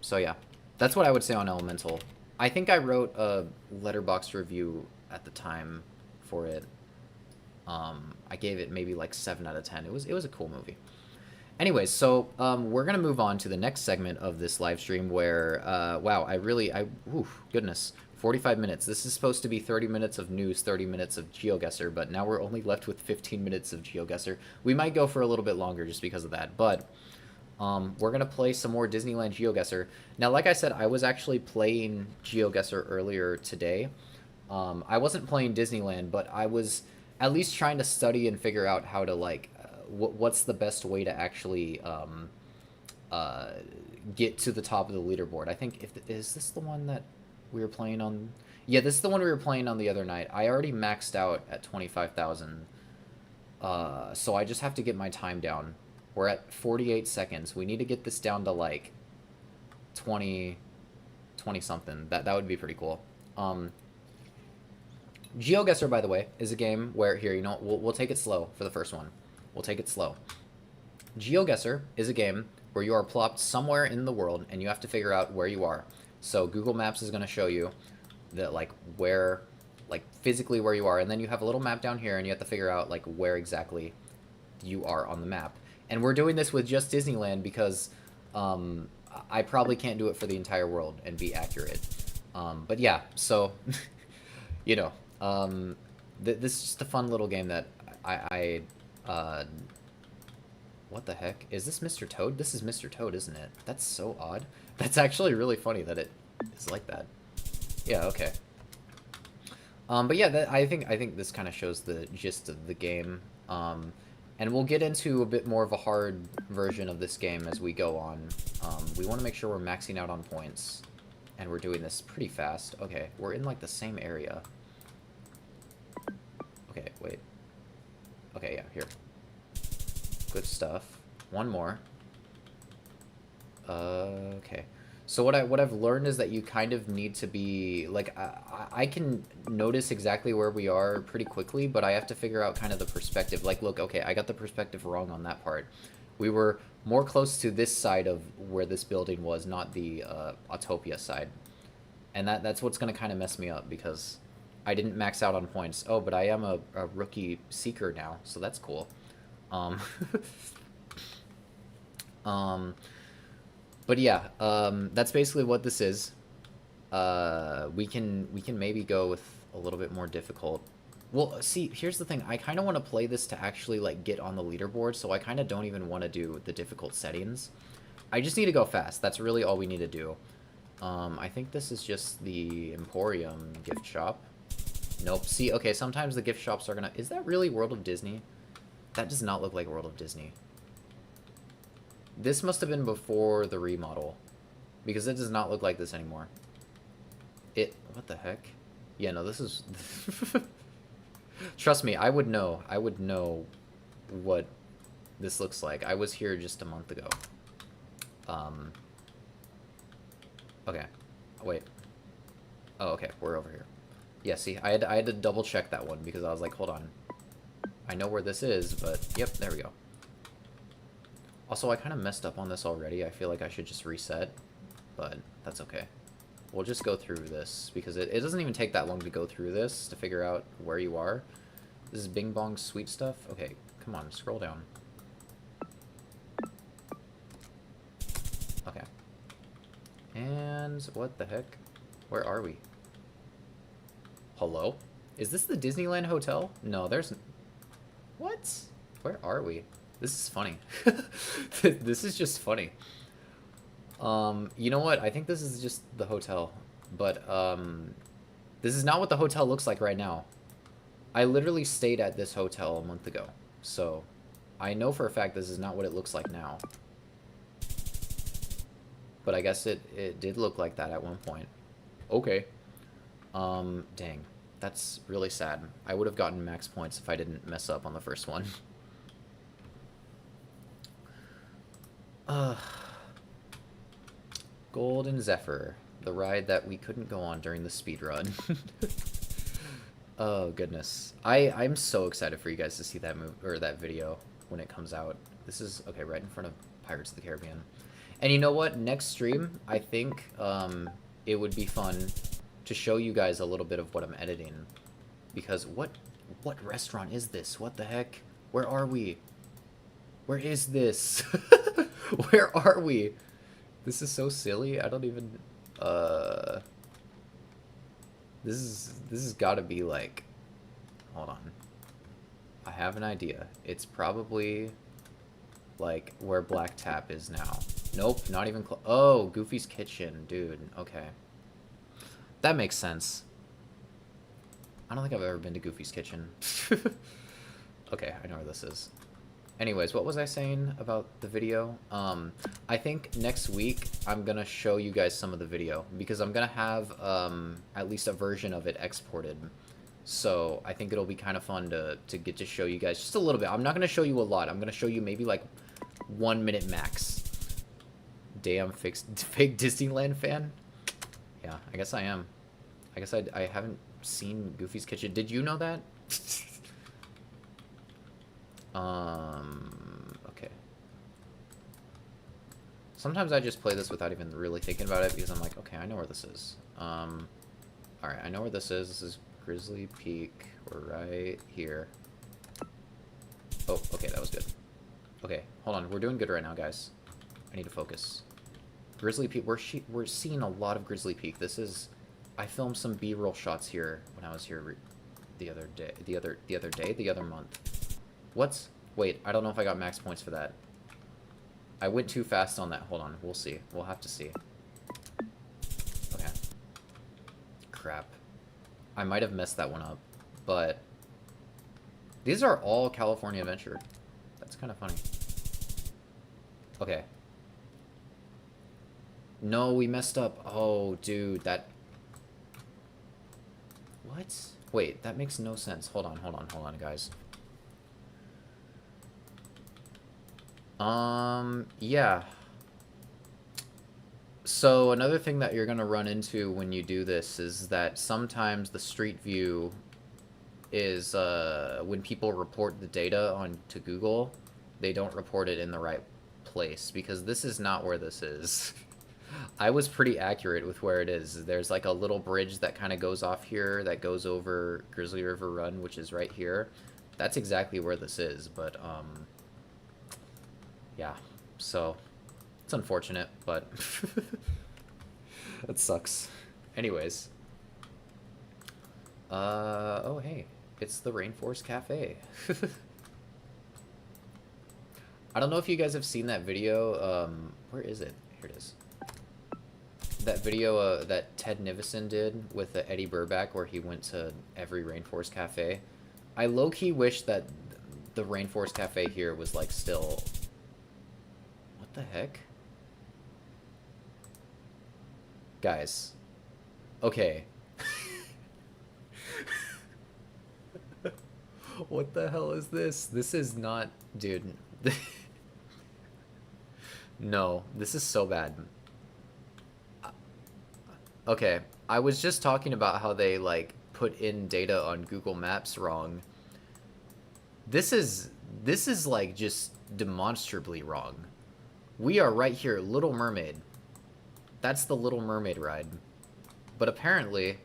So yeah, that's what I would say on Elemental. I think I wrote a letterbox review at the time for it. I gave it maybe like 7 out of 10. It was a cool movie. Anyways, so we're gonna move on to the next segment of this live stream where wow, goodness, 45 minutes. This is supposed to be 30 minutes of news, 30 minutes of Geoguessr, but now we're only left with 15 minutes of Geoguessr. We might go for a little bit longer just because of that, but we're gonna play some more Disneyland Geoguessr. Now, like I said, I was actually playing Geoguessr earlier today. I wasn't playing Disneyland, but I was at least trying to study and figure out how to like what's the best way to actually uh, get to the top of the leaderboard. I think is this the one that we were playing on? Yeah, this is the one we were playing on the other night. I already maxed out at 25,000, so I just have to get my time down. We're at 48 seconds. We need to get this down to like 20, 20 something. That would be pretty cool. Geoguessr, by the way, is a game where here, we'll take it slow for the first one. We'll take it slow. Geoguessr is a game where you are plopped somewhere in the world and you have to figure out where you are. So Google Maps is going to show you that like where, like physically where you are, and then you have a little map down here and you have to figure out like where exactly you are on the map. And we're doing this with just Disneyland because I probably can't do it for the entire world and be accurate. But yeah, so you know, this is just a fun little game that what the heck? Is this Mr. Toad? This is Mr. Toad, isn't it? That's so odd. That's actually really funny that it is like that. Yeah, okay. But yeah, I think this kind of shows the gist of the game. And we'll get into a bit more of a hard version of this game as we go on. We want to make sure we're maxing out on points. And we're doing this pretty fast. Okay, we're in like the same area. Okay, wait. Okay, yeah, here. Good stuff. One more. Okay. So what I've learned is that you kind of need to be like I can notice exactly where we are pretty quickly, but I have to figure out kind of the perspective. Like, look, okay, I got the perspective wrong on that part. We were more close to this side of where this building was, not the Autopia side, and that's what's gonna kind of mess me up because I didn't max out on points. Oh, but I am a rookie seeker now, so that's cool. Um, But yeah, that's basically what this is. We can maybe go with a little bit more difficult. Well, see, here's the thing. I kind of want to play this to actually like get on the leaderboard, so I kind of don't even want to do the difficult settings. I just need to go fast. That's really all we need to do. I think this is just the Emporium gift shop. Nope. See, okay, sometimes the gift shops are gonna... Is that really World of Disney? That does not look like World of Disney. This must have been before the remodel, because it does not look like this anymore. What the heck? Yeah, no, this is... Trust me, I would know. I would know what this looks like. I was here just a month ago. Okay. Wait. Oh, okay, we're over here. Yeah, see, I had to double check that one, because I was like, hold on. I know where this is, but... Yep, there we go. Also, I kind of messed up on this already. I feel like I should just reset, but that's okay. We'll just go through this, because it doesn't even take that long to go through this to figure out where you are. This is Bing Bong sweet stuff. Okay, come on, scroll down. Okay. And what the heck? Where are we? Hello? Is this the Disneyland Hotel? No, there's... What? Where are we? This is funny. This is just funny. You know what? I think this is just the hotel. But, this is not what the hotel looks like right now. I literally stayed at this hotel a month ago. So, I know for a fact this is not what it looks like now. But I guess it did look like that at one point. Okay. Dang. That's really sad. I would have gotten max points if I didn't mess up on the first one. Golden Zephyr. The ride that we couldn't go on during the speedrun. Oh, goodness. I'm so excited for you guys to see that that video when it comes out. This is, okay, right in front of Pirates of the Caribbean. And you know what? Next stream, I think it would be fun to show you guys a little bit of what I'm editing. Because what restaurant is this? What the heck? Where are we? Where is this? Where are we? This is so silly. I don't even... This has got to be like... Hold on. I have an idea. It's probably like where Black Tap is now. Nope, not even close. Oh, Goofy's Kitchen, dude. Okay. That makes sense. I don't think I've ever been to Goofy's Kitchen. Okay, I know where this is. Anyways, what was I saying about the video? I think next week I'm gonna show you guys some of the video because I'm gonna have at least a version of it exported. So I think it'll be kind of fun to get to show you guys just a little bit. I'm not gonna show you a lot. I'm gonna show you maybe like 1 minute max. Damn, fake Disneyland fan? Yeah, I guess I am. I guess I haven't seen Goofy's Kitchen. Did you know that? Okay. Sometimes I just play this without even really thinking about it because I'm like, okay, I know where this is. Alright, I know where this is. This is Grizzly Peak. We're right here. Oh, okay, that was good. Okay, hold on. We're doing good right now, guys. I need to focus. Grizzly Peak. We're seeing a lot of Grizzly Peak. This is... I filmed some B-roll shots here when I was here the other day. The other month. What's... Wait, I don't know if I got max points for that. I went too fast on that. Hold on. We'll see. We'll have to see. Okay. Crap. I might have messed that one up. But... These are all California Adventure. That's kind of funny. Okay. No, we messed up. Oh, dude, that... What? Wait, that makes no sense. Hold on, guys. Yeah. So, another thing that you're gonna run into when you do this is that sometimes the street view is, when people report the data to Google, they don't report it in the right place, because this is not where this is. I was pretty accurate with where it is. There's like a little bridge that kind of goes off here that goes over Grizzly River Run, which is right here. That's exactly where this is, but, yeah. So, it's unfortunate, but that sucks. Anyways. Oh, hey. It's the Rainforest Cafe. I don't know if you guys have seen that video. Where is it? Here it is. That video that Ted Nivison did with Eddie Burback where he went to every Rainforest Cafe. I low-key wish that the Rainforest Cafe here was like still... What the heck? Guys. Okay. What the hell is this? This is not... Dude. No, this is so bad. Okay, I was just talking about how they, like, put in data on Google Maps wrong. This is like, just demonstrably wrong. We are right here, Little Mermaid. That's the Little Mermaid ride. But apparently,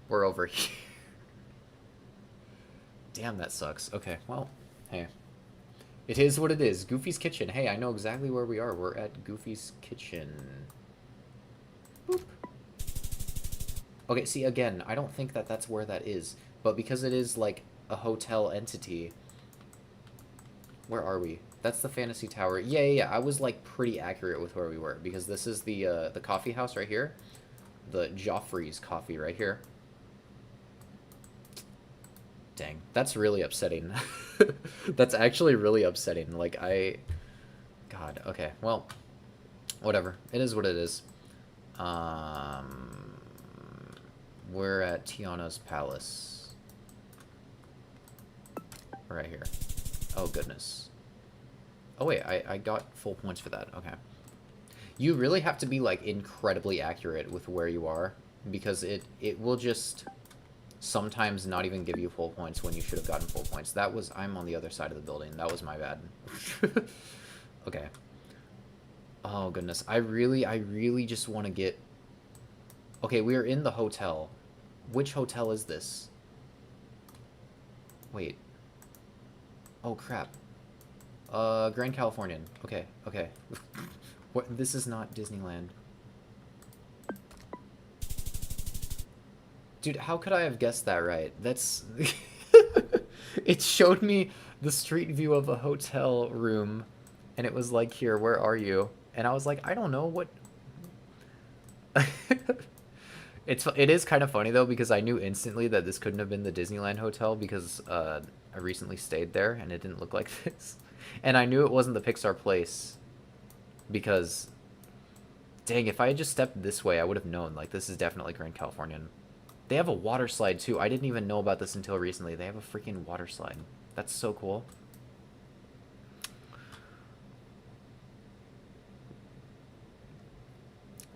we're over here. Damn, that sucks. Okay, well, hey. It is what it is. Goofy's Kitchen. Hey, I know exactly where we are. We're at Goofy's Kitchen. Boop. Okay, see, again, I don't think that that's where that is. But because it is, like, a hotel entity... Where are we? That's the Fantasy Tower. Yeah. I was, like, pretty accurate with where we were. Because this is the coffee house right here. The Joffrey's coffee right here. Dang. That's really upsetting. That's actually really upsetting. Like, God, okay. Well, whatever. It is what it is. We're at Tiana's Palace. Right here. Oh, goodness. Oh, wait, I got full points for that. Okay. You really have to be, like, incredibly accurate with where you are, because it will just sometimes not even give you full points when you should have gotten full points. That was... I'm on the other side of the building. That was my bad. Okay. Oh, goodness. I really just want to get... Okay, we are in the hotel. Which hotel is this? Wait. Oh, crap. Grand Californian. Okay. What? This is not Disneyland. Dude, how could I have guessed that right? That's... It showed me the street view of a hotel room, and it was like, here, where are you? And I was like, I don't know, what... It is kind of funny, though, because I knew instantly that this couldn't have been the Disneyland Hotel, because I recently stayed there, and it didn't look like this. And I knew it wasn't the Pixar place, because... Dang, if I had just stepped this way, I would have known. Like, this is definitely Grand Californian. They have a water slide, too. I didn't even know about this until recently. They have a freaking water slide. That's so cool.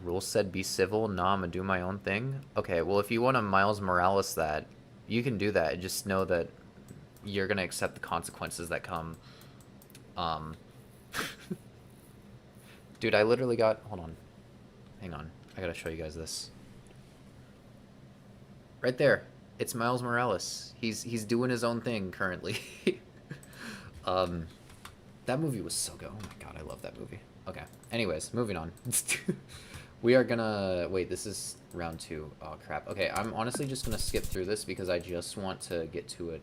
Rules said be civil. Nah, I'm gonna do my own thing. Okay, well, if you want to Miles Morales that, you can do that. Just know that you're gonna accept the consequences that come. Dude, I literally got... Hold on. Hang on. I gotta show you guys this. Right there. It's Miles Morales. He's doing his own thing currently. That movie was so good. Oh my god, I love that movie. Okay. Anyways, moving on. We are gonna... Wait, this is round 2. Oh, crap. Okay, I'm honestly just gonna skip through this because I just want to get to it.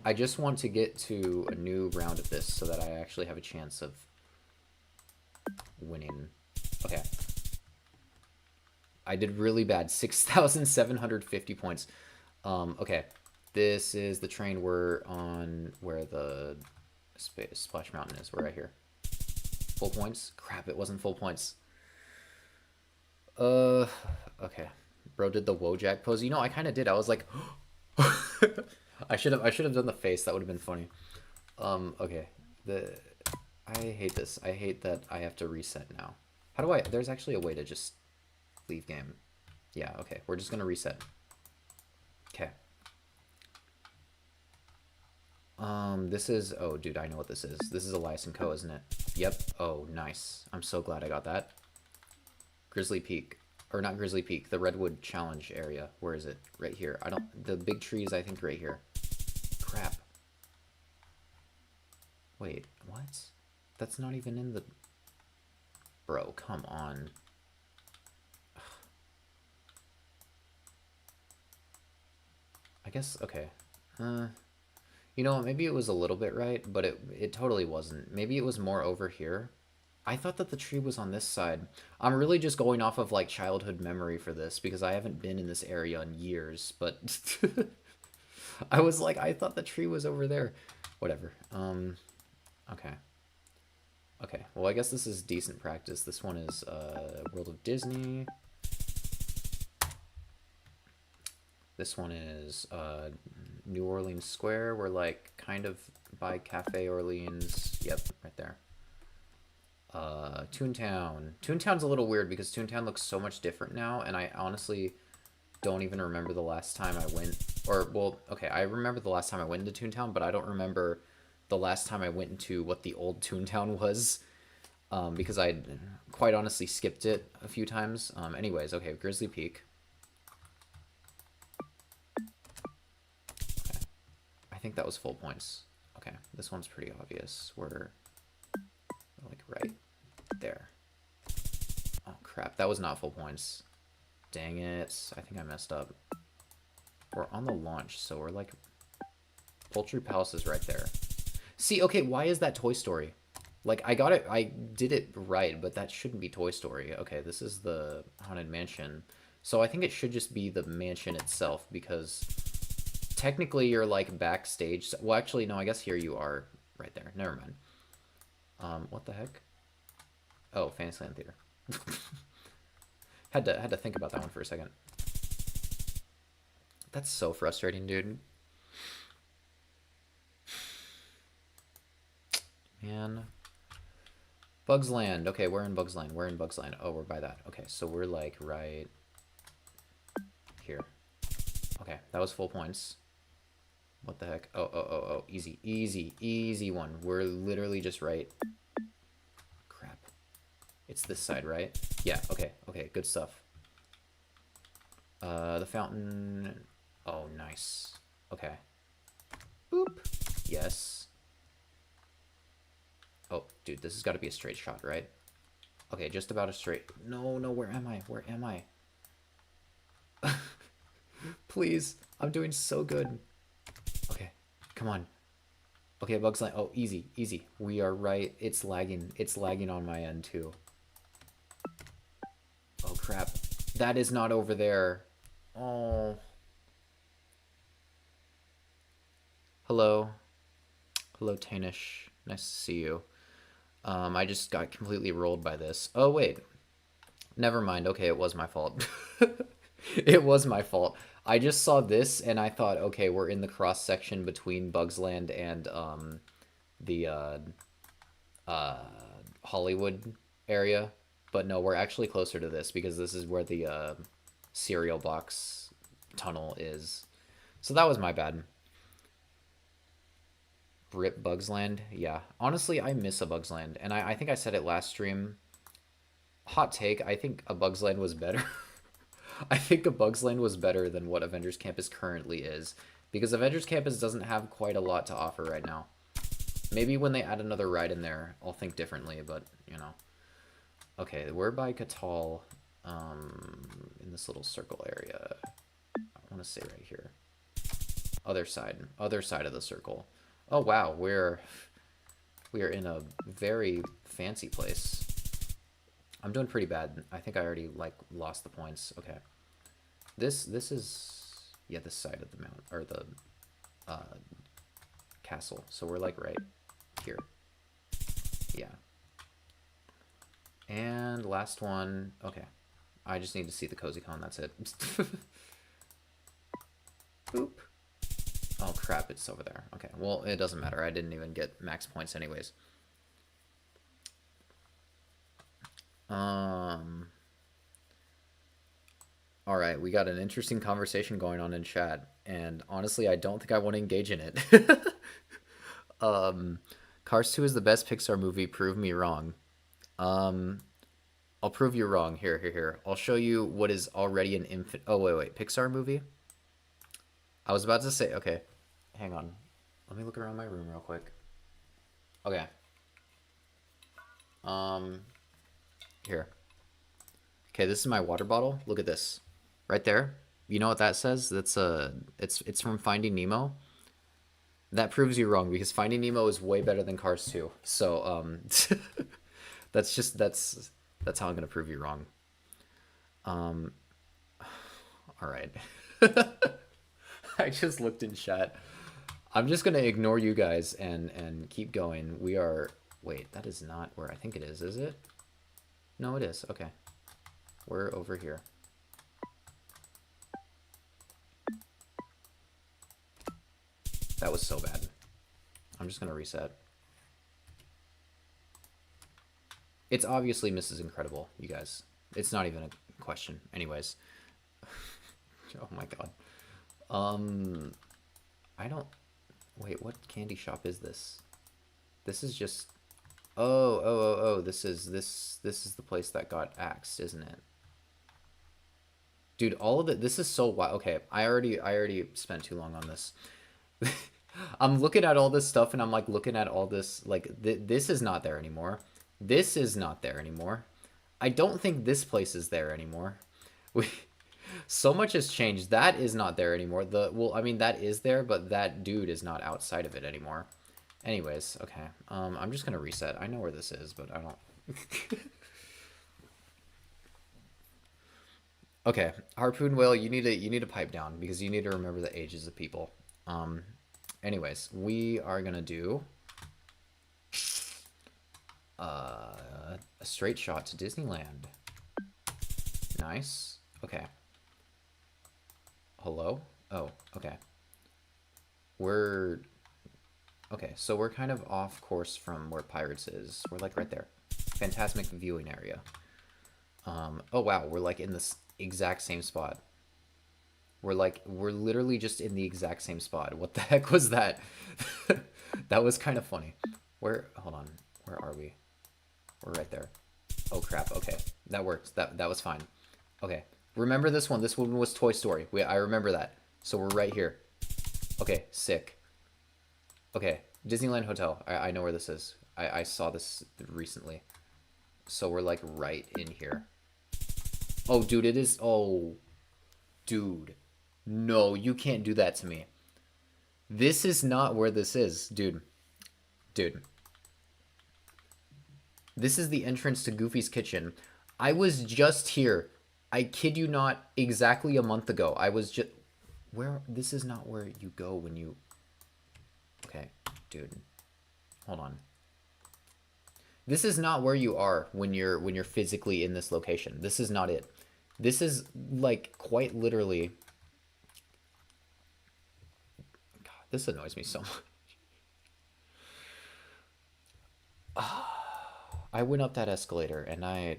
I just want to get to a new round of this so that I actually have a chance of winning. Okay. I did really bad. 6,750 points. Okay. This is the train we're on where the Splash Mountain is. We're right here. Full points? Crap, it wasn't full points. Okay. Bro did the Wojak pose. You know, I kind of did. I was like... I should have done the face. That would have been funny. Okay. I hate this. I hate that I have to reset now. How do I... There's actually a way to just leave game. Yeah, okay. We're just going to reset. Okay. This is... Oh, dude, I know what this is. This is Elias & Co., isn't it? Yep. Oh, nice. I'm so glad I got that. Grizzly Peak. Or not Grizzly Peak. The Redwood Challenge area. Where is it? Right here. I don't... The big trees, I think, right here. Crap. Wait, what? That's not even in the... Bro, come on. I guess, okay. You know, maybe it was a little bit right, but it totally wasn't. Maybe it was more over here. I thought that the tree was on this side. I'm really just going off of, like, childhood memory for this, because I haven't been in this area in years, but... I was like, I thought the tree was over there. Whatever. Okay. Okay, well, I guess this is decent practice. This one is, World of Disney. This one is, New Orleans Square. We're, like, kind of by Cafe Orleans. Yep, right there. Toontown. Toontown's a little weird because Toontown looks so much different now, and I honestly don't even remember the last time I went. Or, well, okay, I remember the last time I went to Toontown, but I don't remember the last time I went into what the old Toontown was, because I quite honestly skipped it a few times. Anyways, okay, Grizzly Peak. Okay. I think that was full points. Okay, this one's pretty obvious. We're like right there. Oh crap, that was not full points. Dang it, I think I messed up. We're on the launch, so we're like... Poultry Palace is right there. See, okay, why is that Toy Story? Like, I got it, I did it right, but that shouldn't be Toy Story. Okay, this is the Haunted Mansion. So I think it should just be the mansion itself, because technically you're, like, backstage. Well, actually, no, I guess here you are right there. Never mind. What the heck? Oh, Fantasyland Theater. had to think about that one for a second. That's so frustrating, dude. Man. Bugs Land. Okay, we're in Bugs Land. We're in Bugs Land. Oh, we're by that. Okay, so we're like right here. Okay, that was full points. What the heck? Oh. Easy, easy, easy one. We're literally just right. Crap. It's this side, right? Yeah, okay, good stuff. The fountain. Oh, nice. Okay. Boop. Yes. Oh, dude, this has got to be a straight shot, right? Okay, just about a straight... No, where am I? Where am I? Please, I'm doing so good. Okay, come on. Okay, Bugs Life. Oh, easy, easy. We are right. It's lagging. It's lagging on my end, too. Oh, crap. That is not over there. Oh. Hello. Hello, Tainish. Nice to see you. I just got completely rolled by this. Oh, wait. Never mind. Okay, it was my fault. It was my fault. I just saw this and I thought, okay, we're in the cross section between Bugs Land and the Hollywood area. But no, we're actually closer to this because this is where the cereal box tunnel is. So that was my bad. Rip Bugs Land. Yeah. Honestly, I miss a Bugs Land. And I think I said it last stream. Hot take, I think a Bugs Land was better. I think a Bugs Land was better than what Avengers Campus currently is. Because Avengers Campus doesn't have quite a lot to offer right now. Maybe when they add another ride in there, I'll think differently, but, you know. Okay, we're by Catal, in this little circle area. I want to say right here. Other side of the circle. Oh wow, we are in a very fancy place. I'm doing pretty bad. I think I already like lost the points. Okay, this is this side of the mount or the castle. So we're like right here. Yeah. And last one. Okay, I just need to see the cozy con. That's it. Boop. Oh crap, it's over there. Okay, well, it doesn't matter. I didn't even get max points anyways. Alright, we got an interesting conversation going on in chat, and honestly, I don't think I want to engage in it. Cars 2 is the best Pixar movie. Prove me wrong. I'll prove you wrong. Here. I'll show you what is already an infant... Oh, wait. Pixar movie? I was about to say... Okay. Hang on. Let me look around my room real quick. Okay. Here. Okay, this is my water bottle. Look at this. Right there. You know what that says? That's it's from Finding Nemo. That proves you wrong because Finding Nemo is way better than Cars 2. So, that's how I'm gonna prove you wrong. All right. I just looked in chat. I'm just gonna ignore you guys and keep going. We are... Wait, that is not where I think it is it? No, it is. Okay. We're over here. That was so bad. I'm just gonna reset. It's obviously Mrs. Incredible, you guys. It's not even a question. Anyways. Oh my god. I don't... Wait, what candy shop is this? This is just... Oh, this is the place that got axed, isn't it? Dude, all of it, this is so wild. Okay, I already spent too long on this. I'm looking at all this stuff and I'm like looking at all this, like this is not there anymore. This is not there anymore. I don't think this place is there anymore. So much has changed. That is not there anymore. Well, I mean that is there, but that dude is not outside of it anymore. Anyways, okay. I'm just gonna reset. I know where this is, but I don't. Okay, harpoon whale, you need to pipe down because you need to remember the ages of people. Anyways, we are gonna do a straight shot to Disneyland. Nice. Okay. Hello? Oh, okay. Okay, so we're kind of off course from where Pirates is. We're like right there. Fantastic viewing area. Oh wow, we're like in this exact same spot. We're literally just in the exact same spot. What the heck was that? That was kind of funny. Hold on. Where are we? We're right there. Oh crap. Okay. That worked. That was fine. Okay. Remember this one. This one was Toy Story. I remember that. So we're right here. Okay. Sick. Okay. Disneyland Hotel. I know where this is. I saw this recently. So we're like right in here. Oh, dude, it is. Oh, dude. No, you can't do that to me. This is not where this is, dude. Dude. This is the entrance to Goofy's Kitchen. I was just here. I kid you not, exactly a month ago. I was just... Where? This is not where you go when you... Okay, dude. Hold on. This is not where you are when you're physically in this location. This is not it. This is like quite literally... God, this annoys me so much. I went up that escalator and I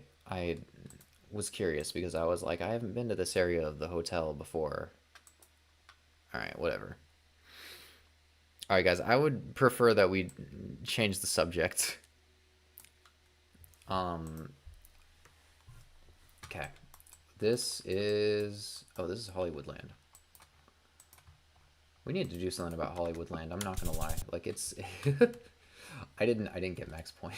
was curious because I was like, I haven't been to this area of the hotel before. Alright, whatever. Alright guys, I would prefer that we change the subject. Okay. This is... Oh, this is Hollywoodland. We need to do something about Hollywoodland, I'm not gonna lie. Like, it's... I didn't get max points.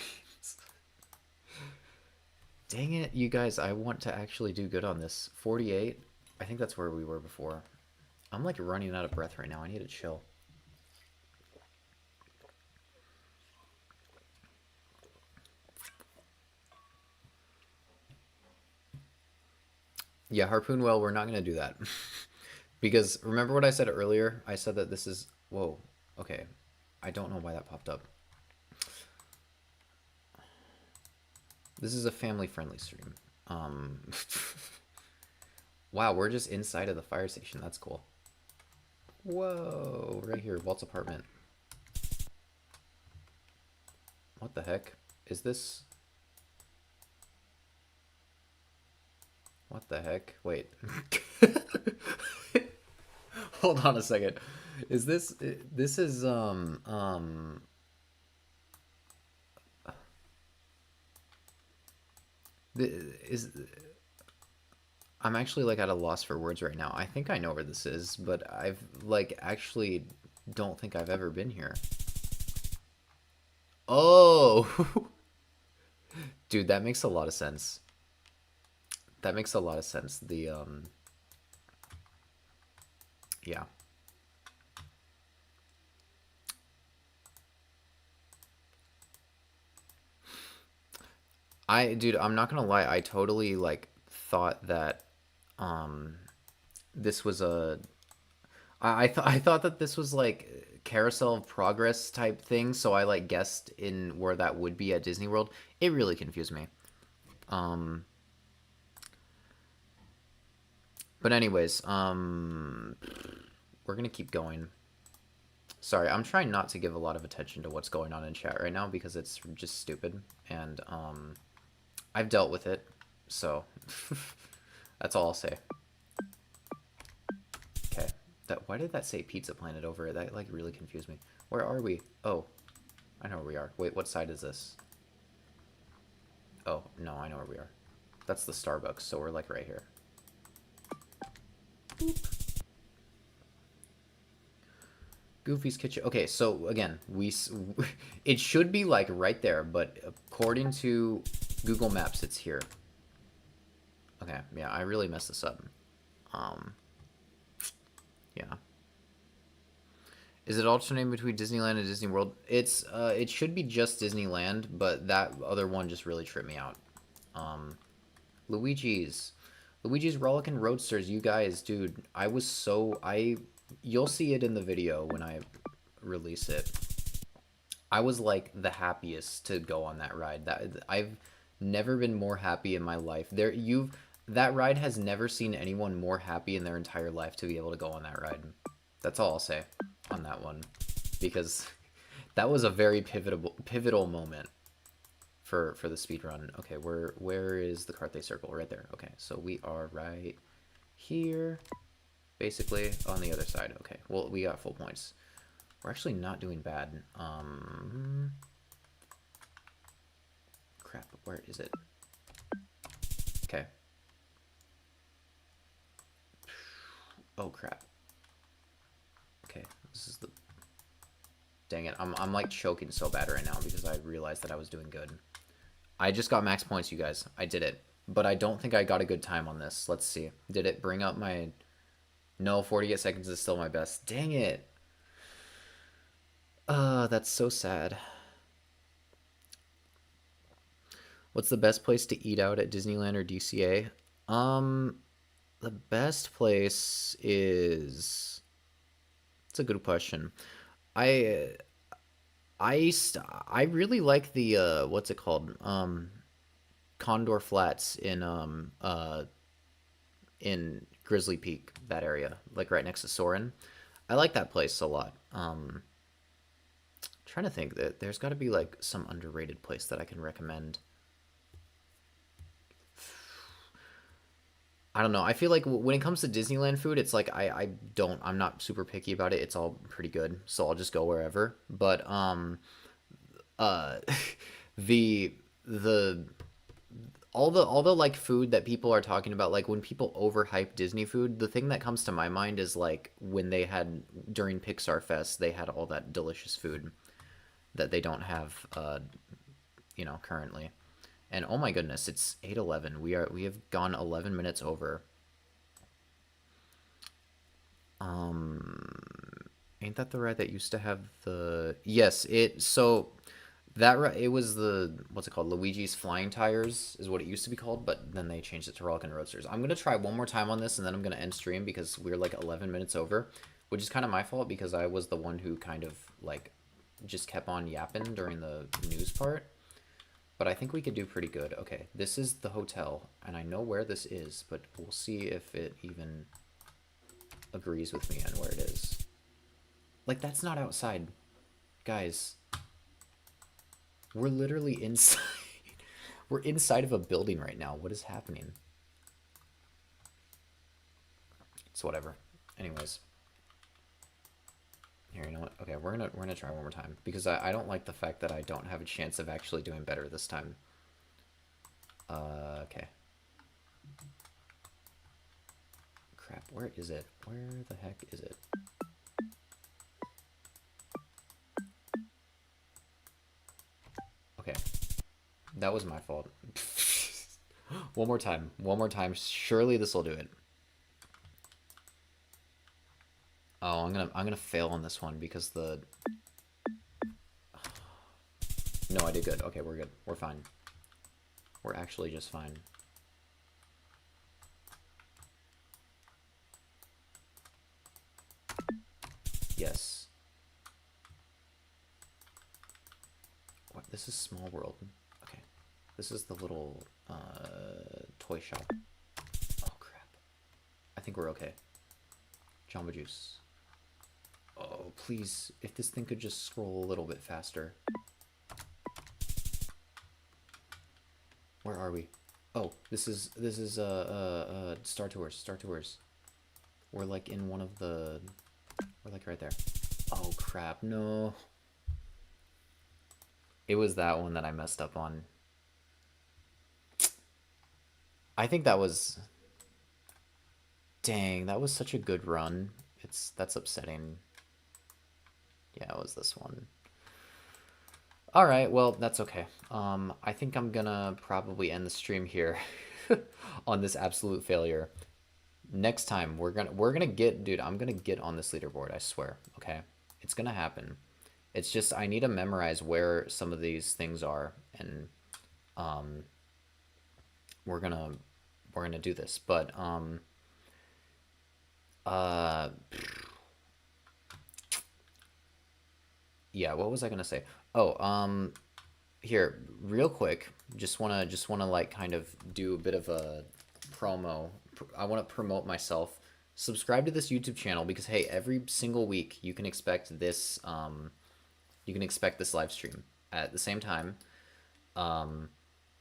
Dang it, you guys, I want to actually do good on this. 48? I think that's where we were before. I'm like running out of breath right now. I need to chill. Yeah, harpoon whale, we're not going to do that. Because remember what I said earlier? I said that this is... Whoa, okay. I don't know why that popped up. This is a family-friendly stream. Wow, we're just inside of the fire station. That's cool. Whoa, right here, Walt's apartment. What the heck? Is this... What the heck? Wait. Hold on a second. Is this... This is, I'm actually like at a loss for words right now. I think I know where this is, but I've like actually don't think I've ever been here. Oh, dude, that makes a lot of sense. That makes a lot of sense. Yeah. Dude, I'm not gonna lie, I totally like thought that this was a I thought that this was like carousel of progress type thing, so I like guessed in where that would be at Disney World. It really confused me. But anyways, we're gonna keep going. Sorry, I'm trying not to give a lot of attention to what's going on in chat right now because it's just stupid, and I've dealt with it, so that's all I'll say. Okay, why did that say Pizza Planet over it? That like really confused me. Where are we? Oh, I know where we are. Wait, what side is this? Oh, no, I know where we are. That's the Starbucks, so we're like right here. Boop. Goofy's Kitchen. Okay, so again, it should be like right there, but according to Google Maps, it's here. Okay, yeah, I really messed this up. Yeah. Is it alternating between Disneyland and Disney World? It should be just Disneyland, but that other one just really tripped me out. Luigi's Rollickin' Roadsters, you guys, dude, you'll see it in the video when I release it. I was like the happiest to go on that ride. I've never been more happy in my life. That ride has never seen anyone more happy in their entire life to be able to go on that ride. That's all I'll say on that one, because that was a very pivotal moment for the speed run. Okay, where is the Carthay Circle? Right there. Okay, so we are right here, basically on the other side. Okay, well, we got full points. We're actually not doing bad. Crap, where is it? Okay. Oh crap. Okay, this is the... Dang it, I'm like choking so bad right now because I realized that I was doing good. I just got max points, you guys. I did it. But I don't think I got a good time on this. Let's see. Did it bring up my... No, 48 seconds is still my best. Dang it. That's so sad. What's the best place to eat out at Disneyland or DCA? The best place is... It's a good question. I really like the what's it called? Condor Flats in Grizzly Peak, that area, like right next to Soarin'. I like that place a lot. Trying to think that there's got to be like some underrated place that I can recommend. I don't know. I feel like when it comes to Disneyland food, it's like I'm not super picky about it. It's all pretty good, so I'll just go wherever. But uh the all the like food that people are talking about, like when people overhype Disney food, the thing that comes to my mind is like when they had during Pixar Fest, they had all that delicious food that they don't have currently. And oh my goodness, it's 8:11. We have gone 11 minutes over. Ain't that the ride that used to have the... Yes, it was the, what's it called? Luigi's Flying Tires is what it used to be called, but then they changed it to Rollickin' Roadsters. I'm gonna try one more time on this and then I'm gonna end stream because we're like 11 minutes over, which is kind of my fault because I was the one who kind of like just kept on yapping during the news part. But I think we could do pretty good. Okay, this is the hotel, and I know where this is, but we'll see if it even agrees with me on where it is. Like, that's not outside. Guys, we're literally inside. We're inside of a building right now. What is happening? It's whatever. Anyways. Here, you know what? Okay, we're gonna try one more time because I don't like the fact that I don't have a chance of actually doing better this time. Okay. Crap, where is it? Where the heck is it? Okay. That was my fault. One more time. One more time. Surely this will do it. Oh, I'm gonna fail on this one because the... No, I did good. Okay, we're good. We're fine. We're actually just fine. Yes. What? This is Small World. Okay. This is the little toy shop. Oh crap. I think we're okay. Jamba Juice. Oh, please, if this thing could just scroll a little bit faster. Where are we? Oh, this is Star Tours, Star Tours. We're like in one of the... We're like right there. Oh crap, no. It was that one that I messed up on. I think that was... Dang, that was such a good run. That's upsetting. Yeah, it was this one. All right, well, that's okay. I think I'm gonna probably end the stream here on this absolute failure. Next time we're gonna get, dude, I'm gonna get on this leaderboard, I swear. Okay? It's gonna happen. It's just I need to memorize where some of these things are, and um we're gonna we're gonna do this. But uh yeah, what was I gonna say? Oh, here, real quick, just wanna like kind of do a bit of a promo. I want to promote myself. Subscribe to this YouTube channel because hey, every single week you can expect this live stream at the same time. Um,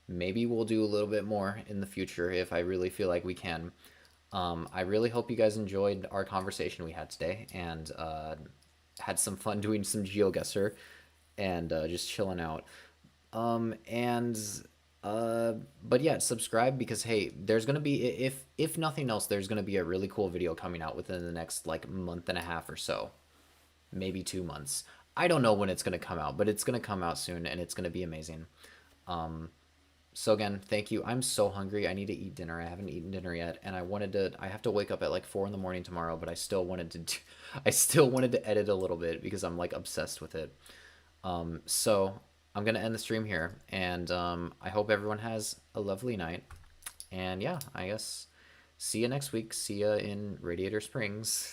Maybe we'll do a little bit more in the future if I really feel like we can. I really hope you guys enjoyed our conversation we had today and had some fun doing some Geoguessr and just chilling out. And but yeah, subscribe because hey, there's gonna be if nothing else, there's gonna be a really cool video coming out within the next like month and a half or so, maybe 2 months. I don't know when it's gonna come out, but it's gonna come out soon and it's gonna be amazing. So again, thank you. I'm so hungry. I need to eat dinner. I haven't eaten dinner yet, and I have to wake up at like 4 in the morning tomorrow, but I still wanted to I still wanted to edit a little bit because I'm like obsessed with it. So I'm gonna end the stream here, and I hope everyone has a lovely night. And yeah, I guess see you next week. See ya in Radiator Springs.